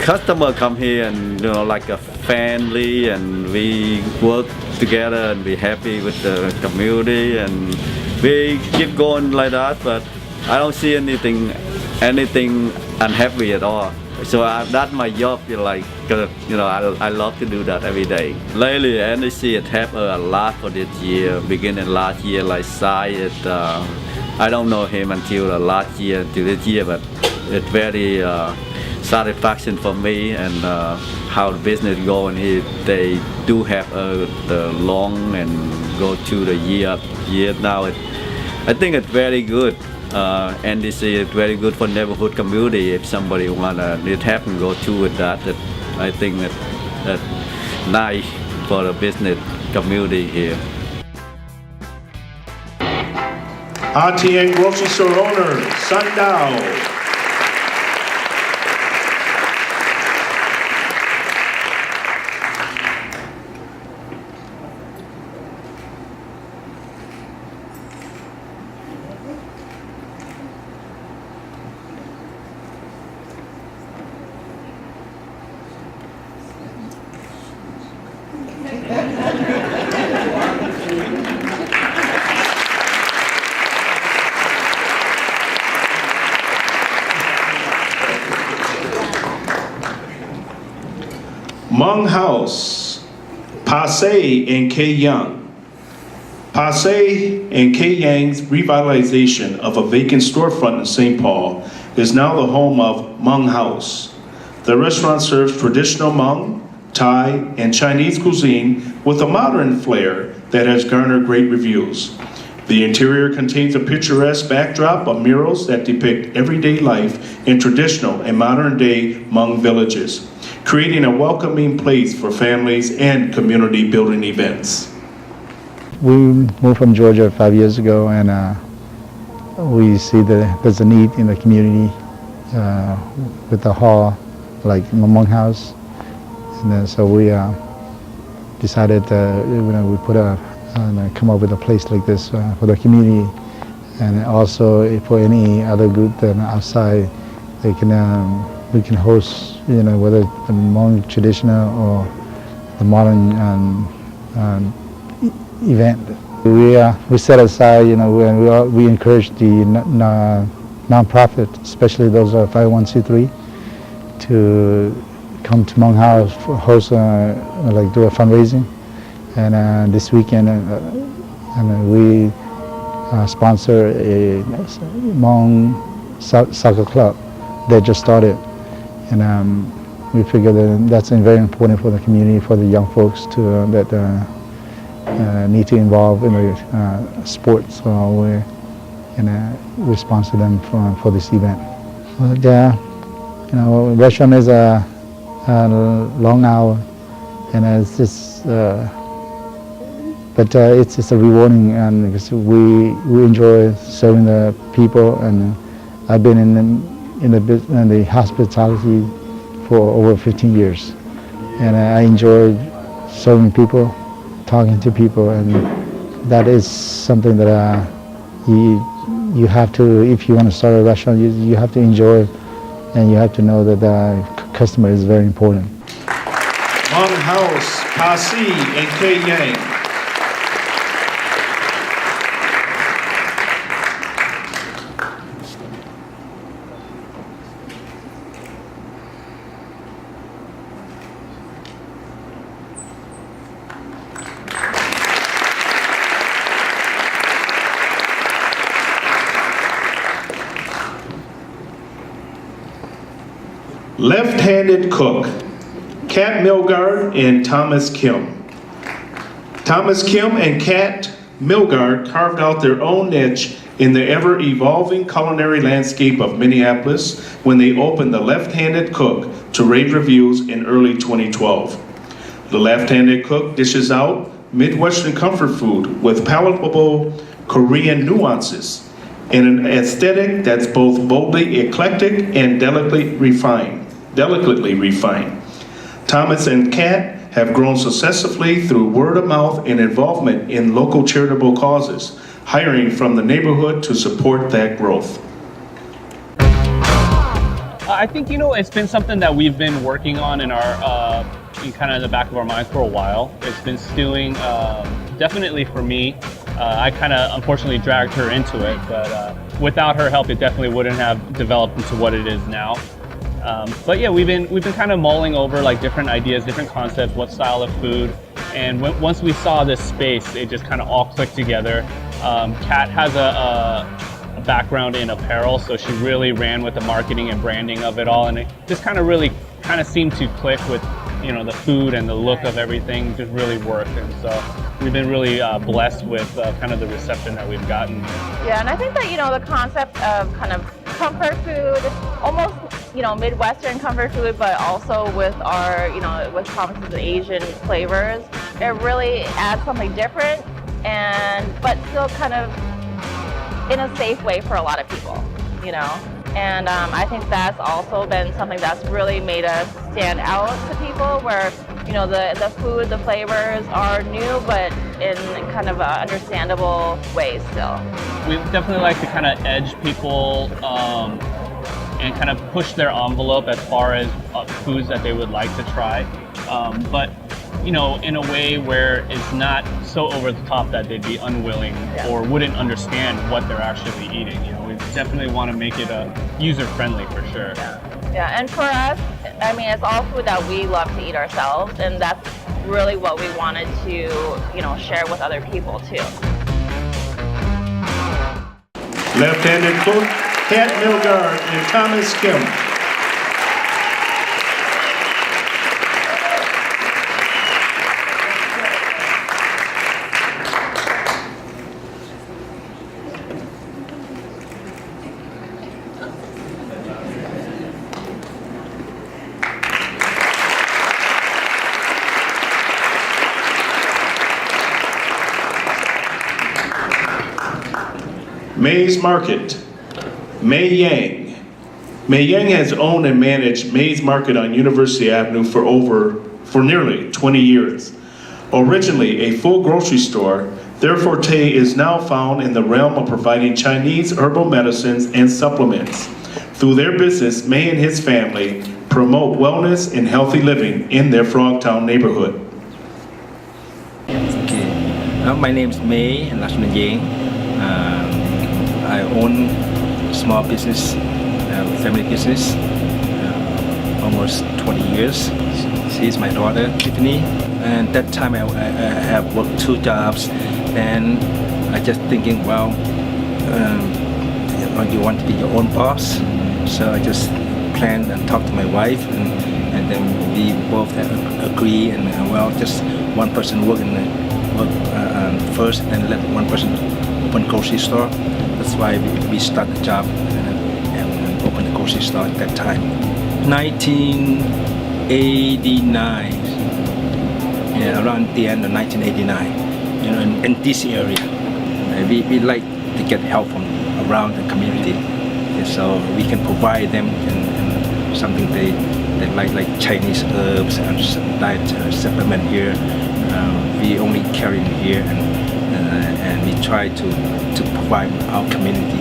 customer come here and like a family, and we work together and be happy with the community, and we keep going like that. But I don't see anything unhappy at all. So that's my job, cause I love to do that every day. Lately, NDC it have a lot for this year. Beginning last year, like Sai, I don't know him until last year, to this year, but it's very satisfaction for me and how the business going. They do have the long and go to the year now. I think it's very good. NDC is very good for neighborhood community. If somebody wanna need help and go to with that, I think that's nice for the business community here. Hatien Grocery Store owner, Son Dao. House, Passe and K. Young. Passe and K. Yang's revitalization of a vacant storefront in St. Paul is now the home of Hmong House. The restaurant serves traditional Hmong, Thai, and Chinese cuisine with a modern flair that has garnered great reviews. The interior contains a picturesque backdrop of murals that depict everyday life in traditional and modern-day Hmong villages, creating a welcoming place for families and community building events. We moved from Georgia 5 years ago, and we see that there's a need in the community with a hall like Hmong House, and then so we decided we put come up with a place like this for the community, and also for any other group that outside they can we can host, whether it's the Hmong traditional or the modern event. We set aside, we encourage the non-profit, especially those 501c3, to come to Hmong House, host, do a fundraising. And this weekend, we sponsor a Hmong soccer club that just started. And we figure that that's very important for the community, for the young folks to need to involve in the sports. So we sponsor them for this event. Restaurant is a long hour, and it's just, but it's a rewarding, and because we enjoy serving the people, and I've been in the hospitality for over 15 years, and I enjoy serving people, talking to people, and that is something that you have to, if you want to start a restaurant, you have to enjoy, and you have to know that the customer is very important. Hmong House, Passe and K. Yang. Left-handed cook, Kat Milgaard and Thomas Kim. Thomas Kim and Kat Milgaard carved out their own niche in the ever-evolving culinary landscape of Minneapolis when they opened the Left-Handed Cook to rave reviews in early 2012. The Left-Handed Cook dishes out Midwestern comfort food with palatable Korean nuances and an aesthetic that's both boldly eclectic and delicately refined. Thomas and Kat have grown successfully through word of mouth and involvement in local charitable causes, hiring from the neighborhood to support that growth. I think, it's been something that we've been working on in our, in kind of in the back of our minds for a while. It's been stewing, definitely for me. I kind of unfortunately dragged her into it, but without her help, it definitely wouldn't have developed into what it is now. But yeah, we've been kind of mulling over like different ideas, different concepts, what style of food. And once we saw this space, it just kind of all clicked together. Kat has a background in apparel, so she really ran with the marketing and branding of it all, and it just kind of seemed to click with the food and the look of everything just really worked. And so we've been really blessed with kind of the reception that we've gotten. Yeah, and I think that the concept of kind of comfort food, almost Midwestern comfort food, but also with our with Thomas's Asian flavors, it really adds something different, but still kind of in a safe way for a lot of people, And I think that's also been something that's really made us stand out to people, where the food, the flavors are new, but in kind of understandable ways still. We definitely like to kind of edge people and kind of push their envelope as far as foods that they would like to try, but in a way where it's not so over the top that they'd be unwilling or wouldn't understand what they're actually eating. We definitely want to make it user-friendly for sure. Yeah, and for us, I mean, it's all food that we love to eat ourselves, and that's really what we wanted to, share with other people too. Left-handed cook, Kat Milgard and Thomas Kim. Mays Market, Mei Yang. Mei Yang has owned and managed Mays Market on University Avenue for nearly 20 years. Originally a full grocery store, their forte is now found in the realm of providing Chinese herbal medicines and supplements. Through their business, Mei and his family promote wellness and healthy living in their Frogtown neighborhood. Okay. My name is Mei and Lashman Yang. I own small business, family business, almost 20 years. She's my daughter, Tiffany. And that time I have worked 2 jobs, and I just thinking, well, you want to be your own boss. So I just planned and talked to my wife, and then we both agree, and just one person work first, and then let one person open grocery store. That's why we start the job and open the grocery store at that time. 1989, around the end of 1989, in this area. We like to get help from around the community, so we can provide them and something they like Chinese herbs and diet supplement here. We only carry in here, and we try to provide our community.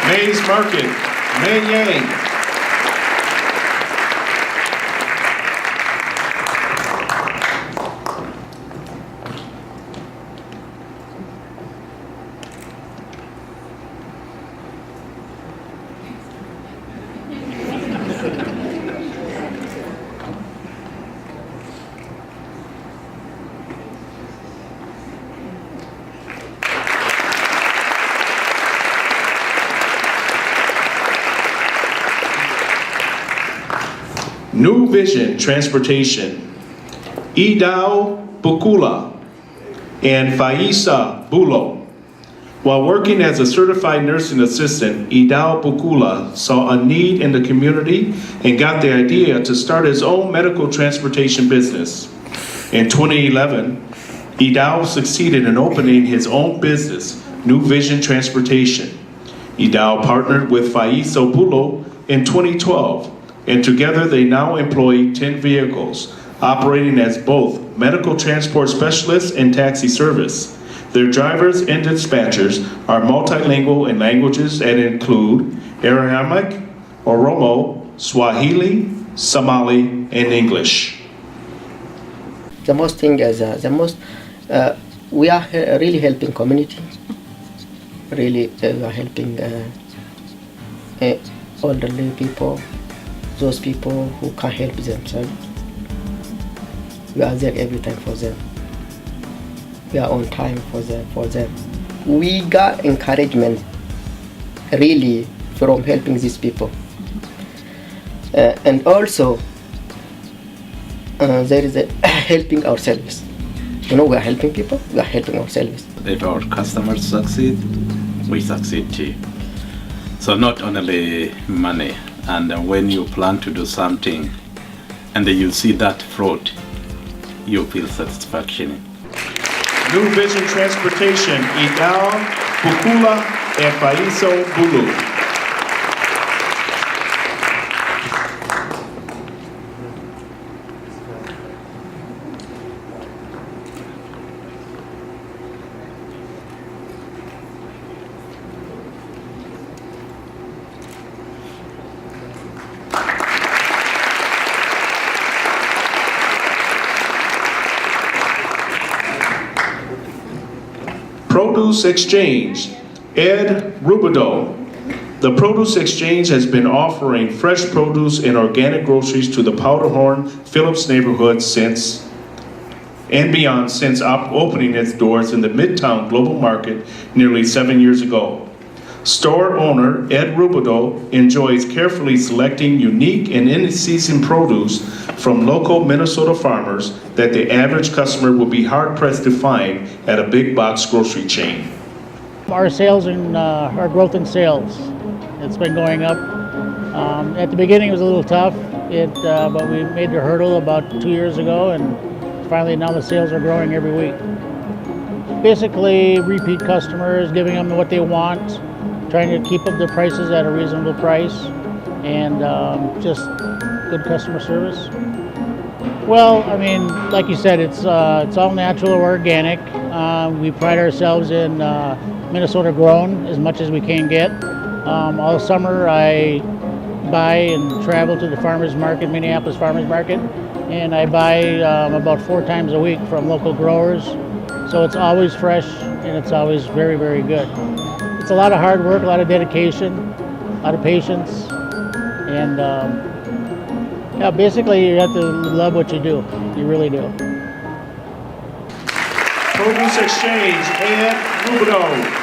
Mays Market, Mei Yang. New Vision Transportation, Idao Bukula and Faisa Bulo. While working as a certified nursing assistant, Idao Bukula saw a need in the community and got the idea to start his own medical transportation business. In 2011, Idao succeeded in opening his own business, New Vision Transportation. Idao partnered with Faisa Bulo in 2012. And together they now employ 10 vehicles, operating as both medical transport specialists and taxi service. Their drivers and dispatchers are multilingual in languages that include Aramaic, Oromo, Swahili, Somali, and English. The most thing is, we are really helping community. Really, we are helping elderly people. Those people who can't help themselves. We are there every time for them. We are on time for them. We got encouragement really from helping these people. And also there is a helping ourselves. We are helping people, we are helping ourselves. If our customers succeed, we succeed too. So not only money, and when you plan to do something and you see that fruit, you feel satisfaction. New Vision Transportation, Idao Bukula and Faiso Bulu. Produce Exchange, Ed Rubido The Produce Exchange has been offering fresh produce and organic groceries to the Powderhorn Phillips neighborhood since and beyond since opening its doors in the Midtown Global Market nearly 7 years ago. Store owner Ed Rubido enjoys carefully selecting unique and in-season produce from local Minnesota farmers that the average customer will be hard-pressed to find at a big box grocery chain. Our sales and our growth in sales, it's been going up. At the beginning it was a little tough, but we made the hurdle about 2 years ago, and finally now the sales are growing every week. Basically repeat customers, giving them what they want, trying to keep up the prices at a reasonable price, and just good customer service. Well, I mean, like you said, it's all natural or organic. We pride ourselves in Minnesota grown as much as we can get. All summer I buy and travel to the farmers market, Minneapolis farmers market, and I buy about 4 times a week from local growers. So it's always fresh and it's always very, very good. It's a lot of hard work, a lot of dedication, a lot of patience, and yeah, basically you have to love what you do. You really do. Produce Exchange, Ed Rubido.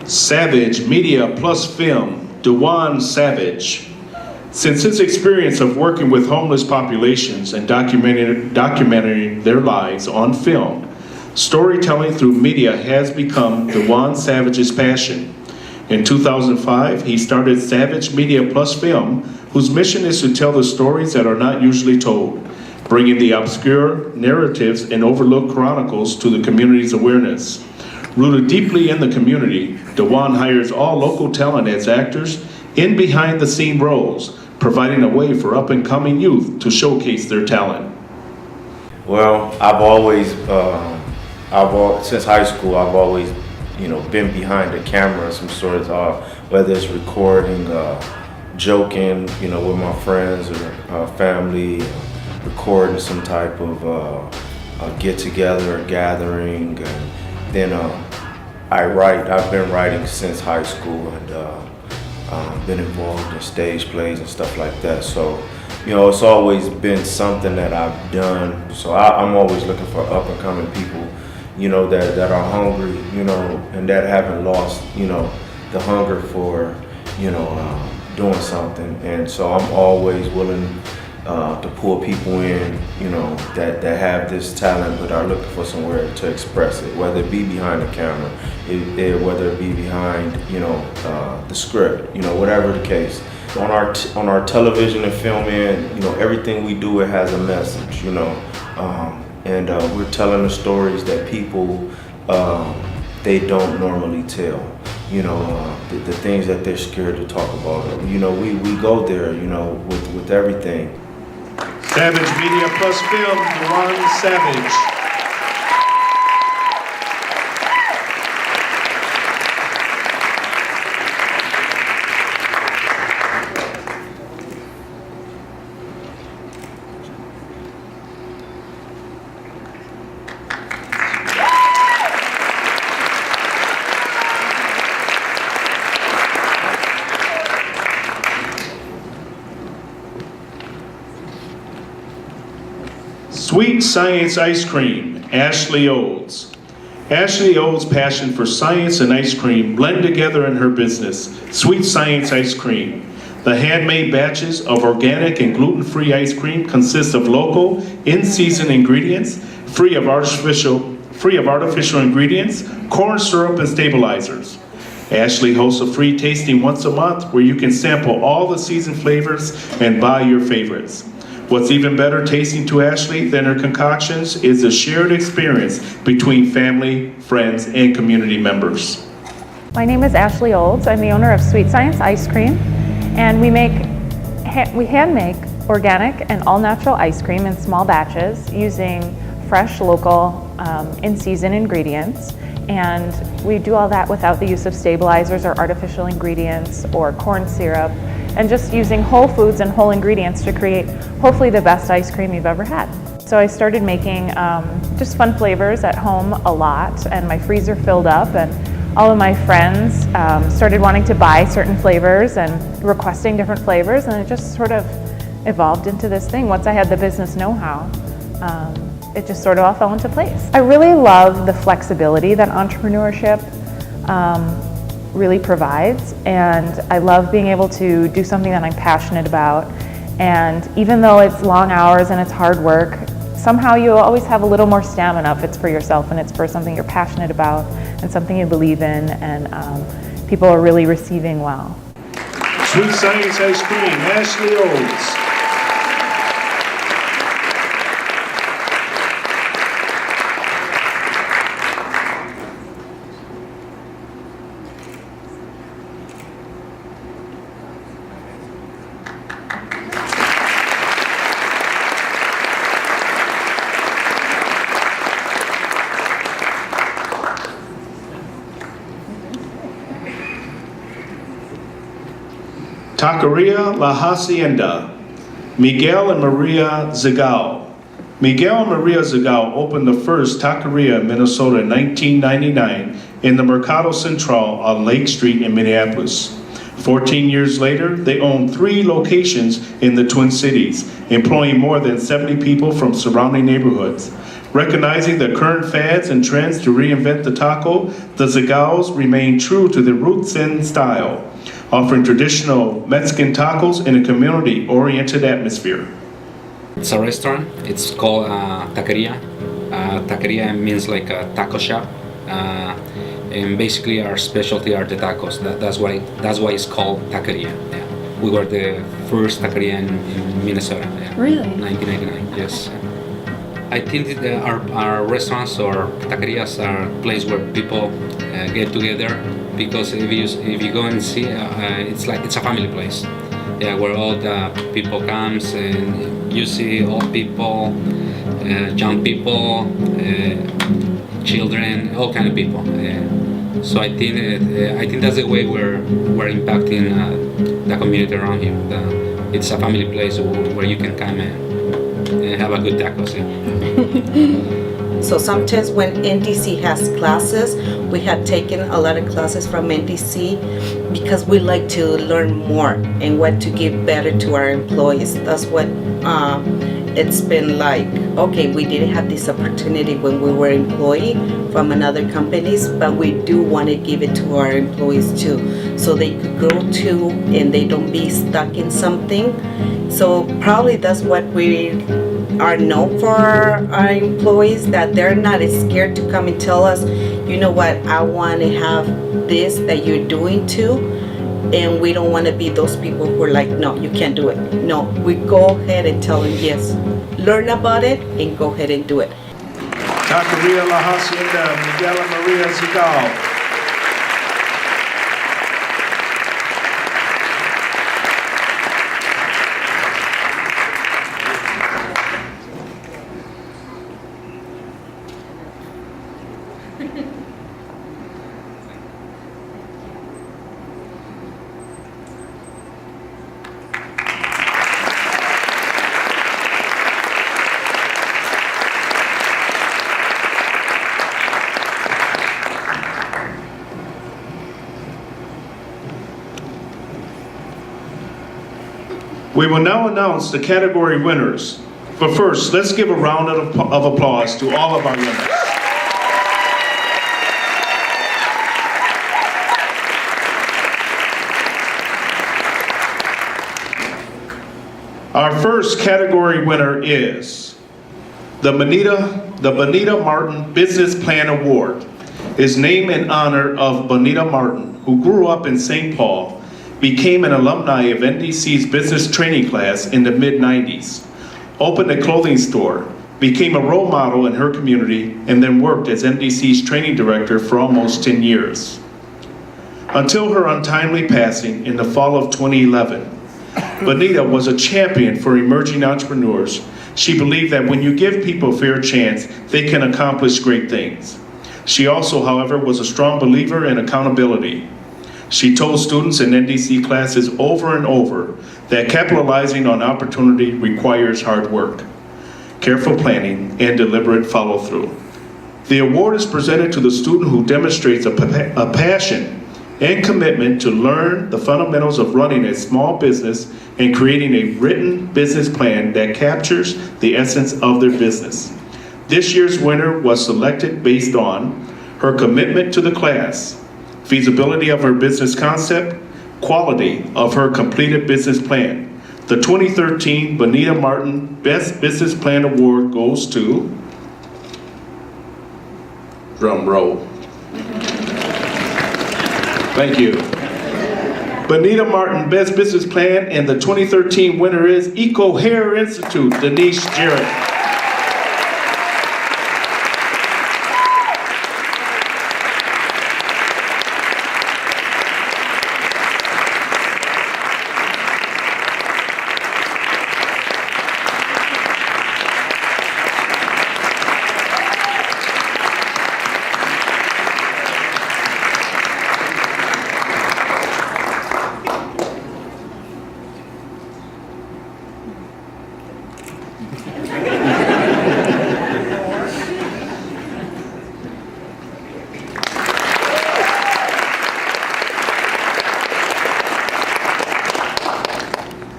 Savage Media Plus Film, Dewan Savage. Since his experience of working with homeless populations and documenting their lives on film, storytelling through media has become Dewan Savage's passion. In 2005, he started Savage Media Plus Film, whose mission is to tell the stories that are not usually told, bringing the obscure narratives and overlooked chronicles to the community's awareness. Rooted deeply in the community, Dewan hires all local talent as actors in behind-the-scene roles, providing a way for up-and-coming youth to showcase their talent. Well, since high school, I've always, been behind the camera of some sort, whether it's recording, joking, with my friends or family, recording some type of get-together or gathering, and then I write. I've been writing since high school, and been involved in stage plays and stuff like that. So, it's always been something that I've done. So I'm always looking for up-and-coming people, that are hungry, and that haven't lost, the hunger for, doing something. And so I'm always willing to pull people in, that have this talent but are looking for somewhere to express it, whether it be behind the camera, whether it be behind, the script, whatever the case. On our television and film end, everything we do, it has a message, and we're telling the stories that people they don't normally tell. The things that they're scared to talk about. We go there, with everything. Savage Media Plus Film, Dewan Savage. Sweet Science Ice Cream, Ashley Olds. Ashley Olds' passion for science and ice cream blend together in her business, Sweet Science Ice Cream. The handmade batches of organic and gluten-free ice cream consist of local, in-season ingredients, free of artificial ingredients, corn syrup, and stabilizers. Ashley hosts a free tasting once a month where you can sample all the season flavors and buy your favorites. What's even better tasting to Ashley than her concoctions is a shared experience between family, friends, and community members. My name is Ashley Olds. I'm the owner of Sweet Science Ice Cream, and we hand make organic and all-natural ice cream in small batches using fresh, local, in-season ingredients. And we do all that without the use of stabilizers or artificial ingredients or corn syrup, and just using whole foods and whole ingredients to create hopefully the best ice cream you've ever had. So I started making just fun flavors at home a lot, and my freezer filled up, and all of my friends started wanting to buy certain flavors and requesting different flavors, and it just sort of evolved into this thing. Once I had the business know-how, it just sort of all fell into place. I really love the flexibility that entrepreneurship really provides, and I love being able to do something that I'm passionate about. And even though it's long hours and it's hard work, somehow you always have a little more stamina if it's for yourself and it's for something you're passionate about and something you believe in, and people are really receiving well. Sweet Science Ice Cream, Ashley Olds. Taqueria La Hacienda, Miguel and Maria Zagal. Miguel and Maria Zagal opened the first taqueria in Minnesota in 1999 in the Mercado Central on Lake Street in Minneapolis. 14 years later, they own 3 locations in the Twin Cities, employing more than 70 people from surrounding neighborhoods. Recognizing the current fads and trends to reinvent the taco, the Zagals remain true to their roots and style, offering traditional Mexican tacos in a community-oriented atmosphere. It's a restaurant. It's called Taqueria. Taqueria means like a taco shop, and basically our specialty are the tacos. That's why it's called Taqueria. Yeah. We were the first taqueria in Minnesota. Yeah. Really? 1999. Yes. I think that our restaurants or taquerias are a place where people get together, because if you go and see, it's a family place. Yeah, where all the people comes and you see old people, young people, children, all kind of people. So I think that's the way we're impacting the community around here. It's a family place where you can come and have a good tacos. Yeah. So sometimes when NDC has classes, we had taken a lot of classes from NDC because we like to learn more and what to give better to our employees. That's what it's been like. Okay, we didn't have this opportunity when we were employee from another companies, but we do want to give it to our employees too, so they could grow too and they don't be stuck in something. So probably that's what we are known for our employees, that they're not as scared to come and tell us, you know what, I want to have this that you're doing too, and we don't want to be those people who are like, no, you can't do it. No, we go ahead and tell them yes, learn about it and go ahead and do it. Taqueria La Hacienda, Miguel and Maria Zagal. We will now announce the category winners. But first, let's give a round of applause to all of our winners. Our first category winner is the Bonita Martin Business Plan Award. Is named in honor of Bonita Martin, who grew up in St. Paul, became an alumni of NDC's business training class in the mid-90s, opened a clothing store, became a role model in her community, and then worked as NDC's training director for almost 10 years. Until her untimely passing in the fall of 2011, Bonita was a champion for emerging entrepreneurs. She believed that when you give people a fair chance, they can accomplish great things. She also, however, was a strong believer in accountability. She told students in NDC classes over and over that capitalizing on opportunity requires hard work, careful planning, and deliberate follow-through. The award is presented to the student who demonstrates a passion and commitment to learn the fundamentals of running a small business and creating a written business plan that captures the essence of their business. This year's winner was selected based on her commitment to the class, feasibility of her business concept, quality of her completed business plan. The 2013 Bonita Martin Best Business Plan Award goes to, drum roll. Thank you. Bonita Martin Best Business Plan, and the 2013 winner is Eco Hair Institute, Denise Jarrett.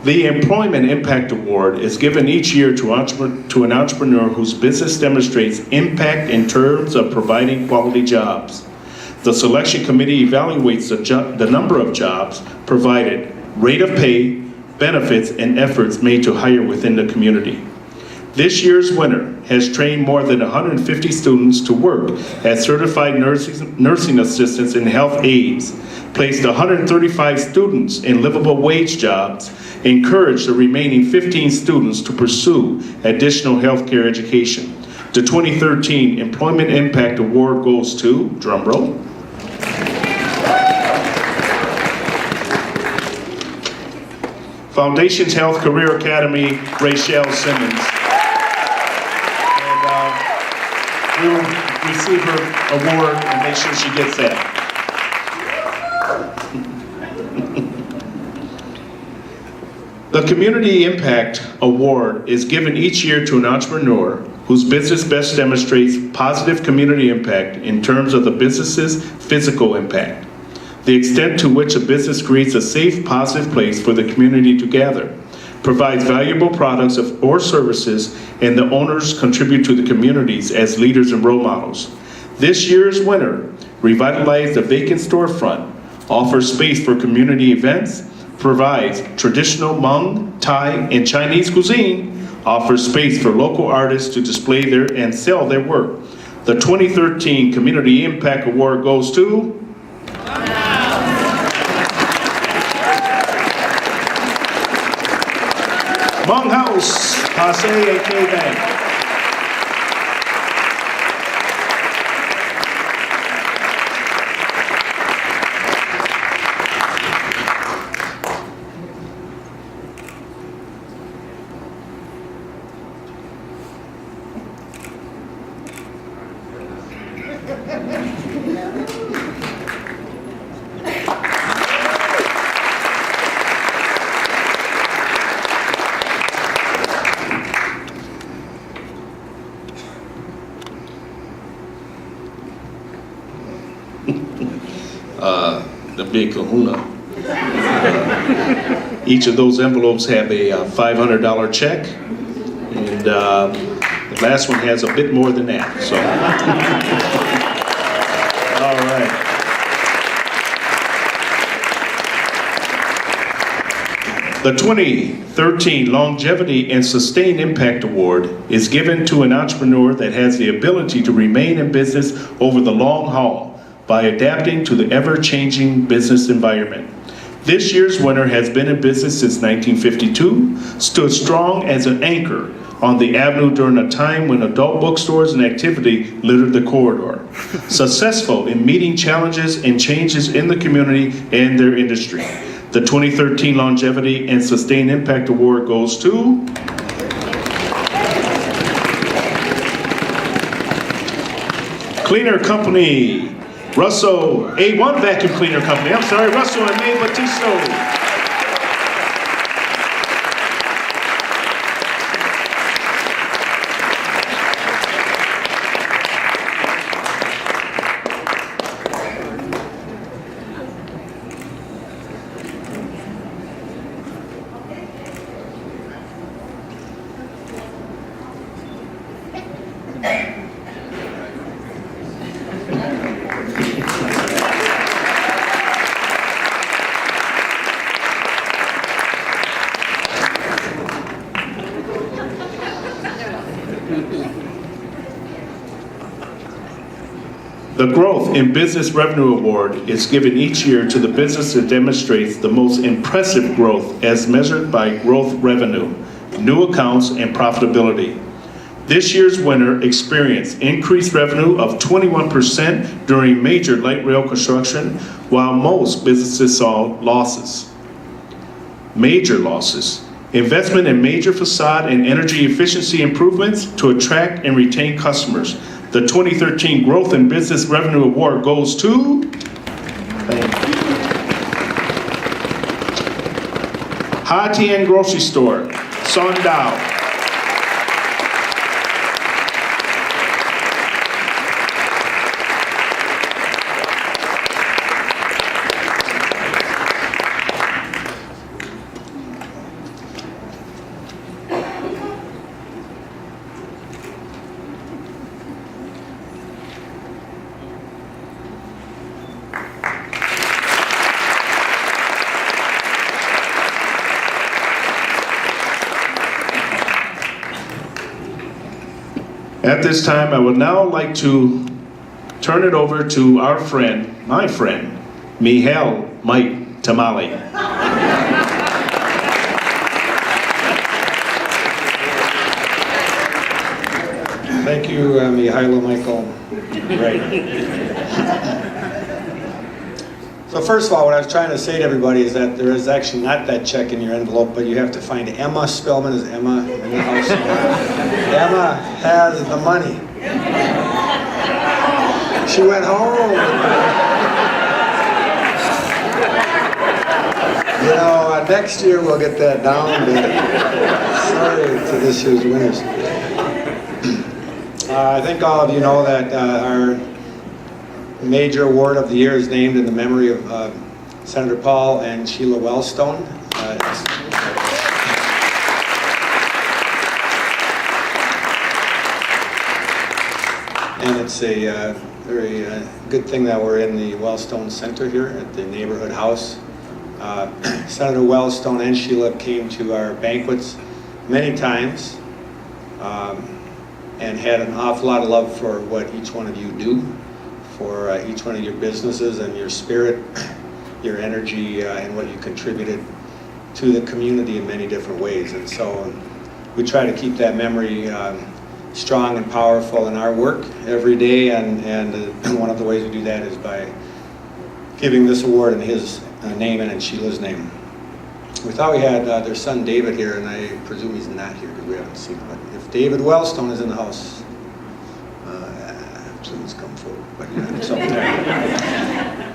The Employment Impact Award is given each year to an entrepreneur whose business demonstrates impact in terms of providing quality jobs. The selection committee evaluates the number of jobs provided, rate of pay, benefits, and efforts made to hire within the community. This year's winner has trained more than 150 students to work as certified nursing assistants and health aides, placed 135 students in livable wage jobs, encouraged the remaining 15 students to pursue additional healthcare education. The 2013 Employment Impact Award goes to, drum roll, Foundations Health Career Academy, Rachelle Simmons. And we will receive her award and make sure she gets that. The Community Impact Award is given each year to an entrepreneur whose business best demonstrates positive community impact in terms of the business's physical impact, the extent to which a business creates a safe, positive place for the community to gather, provides valuable products or services, and the owners contribute to the communities as leaders and role models. This year's winner revitalized a vacant storefront, offers space for community events, provides traditional Hmong, Thai, and Chinese cuisine, offers space for local artists to display their and sell their work. The 2013 Community Impact Award goes to Hmong House, Pasay and K-Bank. The big kahuna. Each of those envelopes have a $500 check, and the last one has a bit more than that. So, all right. The 2013 Longevity and Sustained Impact Award is given to an entrepreneur that has the ability to remain in business over the long haul by adapting to the ever-changing business environment. This year's winner has been in business since 1952, stood strong as an anchor on the avenue during a time when adult bookstores and activity littered the corridor. Successful in meeting challenges and changes in the community and their industry. The 2013 Longevity and Sustained Impact Award goes to Cleaner Company, Russell, A1 Vacuum Cleaner Company, I'm sorry, Russell and May Batisto. The Growth in Business Revenue Award is given each year to the business that demonstrates the most impressive growth as measured by growth revenue, new accounts, and profitability. This year's winner experienced increased revenue of 21% during major light rail construction, while most businesses saw losses. Major losses. Investment in major facade and energy efficiency improvements to attract and retain customers. The 2013 Growth in Business Revenue Award goes to Ha Tien Grocery Store, Sondao. At this time, I would now like to turn it over to our friend, my friend, Mihail Mike Tamale. Thank you, Mihailo Michael. Right. So first of all, what I was trying to say to everybody is that there is actually not that check in your envelope, but you have to find Emma Spellman is Emma in the house. Emma has the money. She went home. You know, next year we'll get that down, but sorry to this year's winners. I think all of you know that our major award of the year is named in the memory of Senator Paul and Sheila Wellstone. And it's a very good thing that we're in the Wellstone Center here at the neighborhood house. Senator Wellstone and Sheila came to our banquets many times and had an awful lot of love for what each one of you do, for each one of your businesses and your spirit, your energy, and what you contributed to the community in many different ways. And so we try to keep that memory strong and powerful in our work every day, and one of the ways we do that is by giving this award in his name and in Sheila's name. We thought we had their son David here, and I presume he's not here because we haven't seen him. But if David Wellstone is in the house, please come forward. But I'm so tired.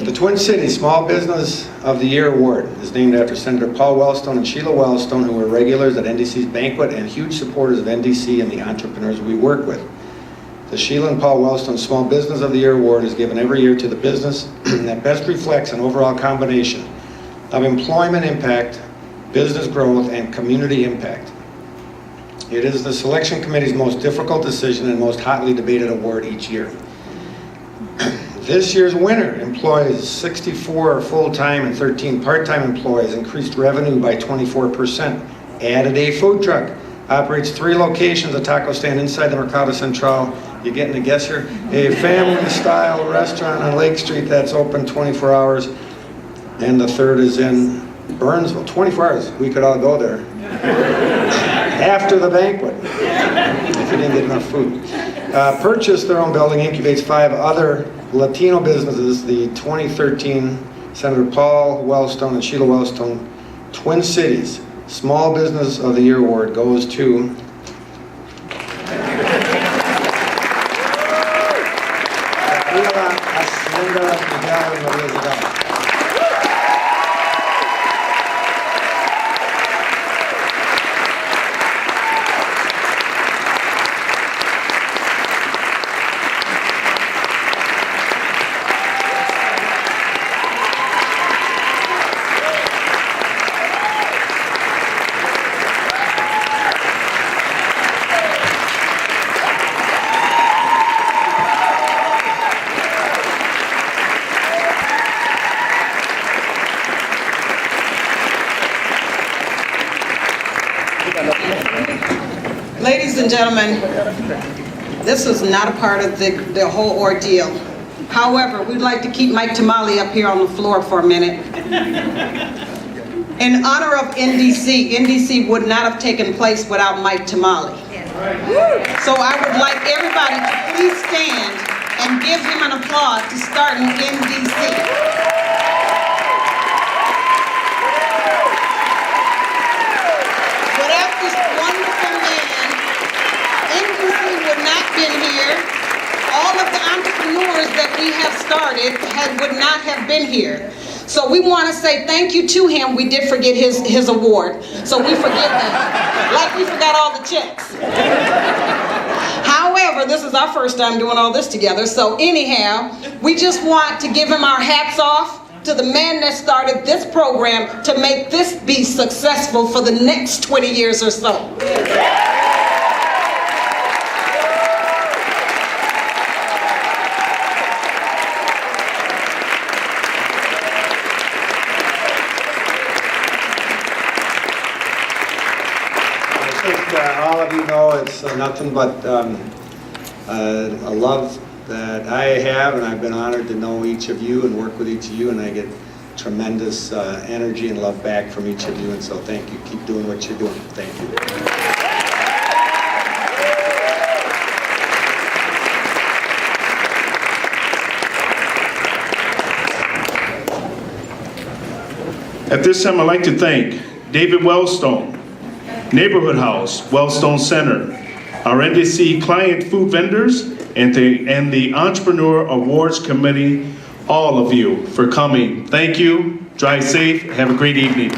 The Twin Cities Small Business of the Year Award is named after Senator Paul Wellstone and Sheila Wellstone, who were regulars at NDC's banquet and huge supporters of NDC and the entrepreneurs we work with. The Sheila and Paul Wellstone Small Business of the Year Award is given every year to the business that best reflects an overall combination of employment impact, business growth, and community impact. It is the selection committee's most difficult decision and most hotly debated award each year. This year's winner employs 64 full-time and 13 part-time employees, increased revenue by 24%, added a food truck, operates 3 locations, a taco stand inside the Mercado Central. You're getting a guess here? A family-style restaurant on Lake Street that's open 24 hours. And the third is in Burnsville, 24 hours. We could all go there. After the banquet, if you didn't get enough food. Purchased their own building, incubates 5 other Latino businesses. The 2013 Senator Paul Wellstone and Sheila Wellstone Twin Cities Small Business of the Year Award goes to Ladies and gentlemen, this was not a part of the whole ordeal. However, we'd like to keep Mike Tamale up here on the floor for a minute. In honor of NDC, NDC would not have taken place without Mike Tamale. So I would like everybody to please stand and give him an applause to start in NDC. Without this wonderful man, NDC would not have been here. All of the entrepreneurs that we have started would not have been here. So we want to say thank you to him. We did forget his award, so we forget that, like we forgot all the checks. However, this is our first time doing all this together, so anyhow, we just want to give him our hats off to the man that started this program to make this be successful for the next 20 years or so. All of you know it's nothing but a love that I have, and I've been honored to know each of you and work with each of you, and I get tremendous energy and love back from each of you, and so thank you. Keep doing what you're doing. Thank you. At this time, I'd like to thank David Wellstone, Neighborhood House, Wellstone Center, our NDC client food vendors, and the Entrepreneur Awards Committee, all of you for coming. Thank you, drive safe, have a great evening.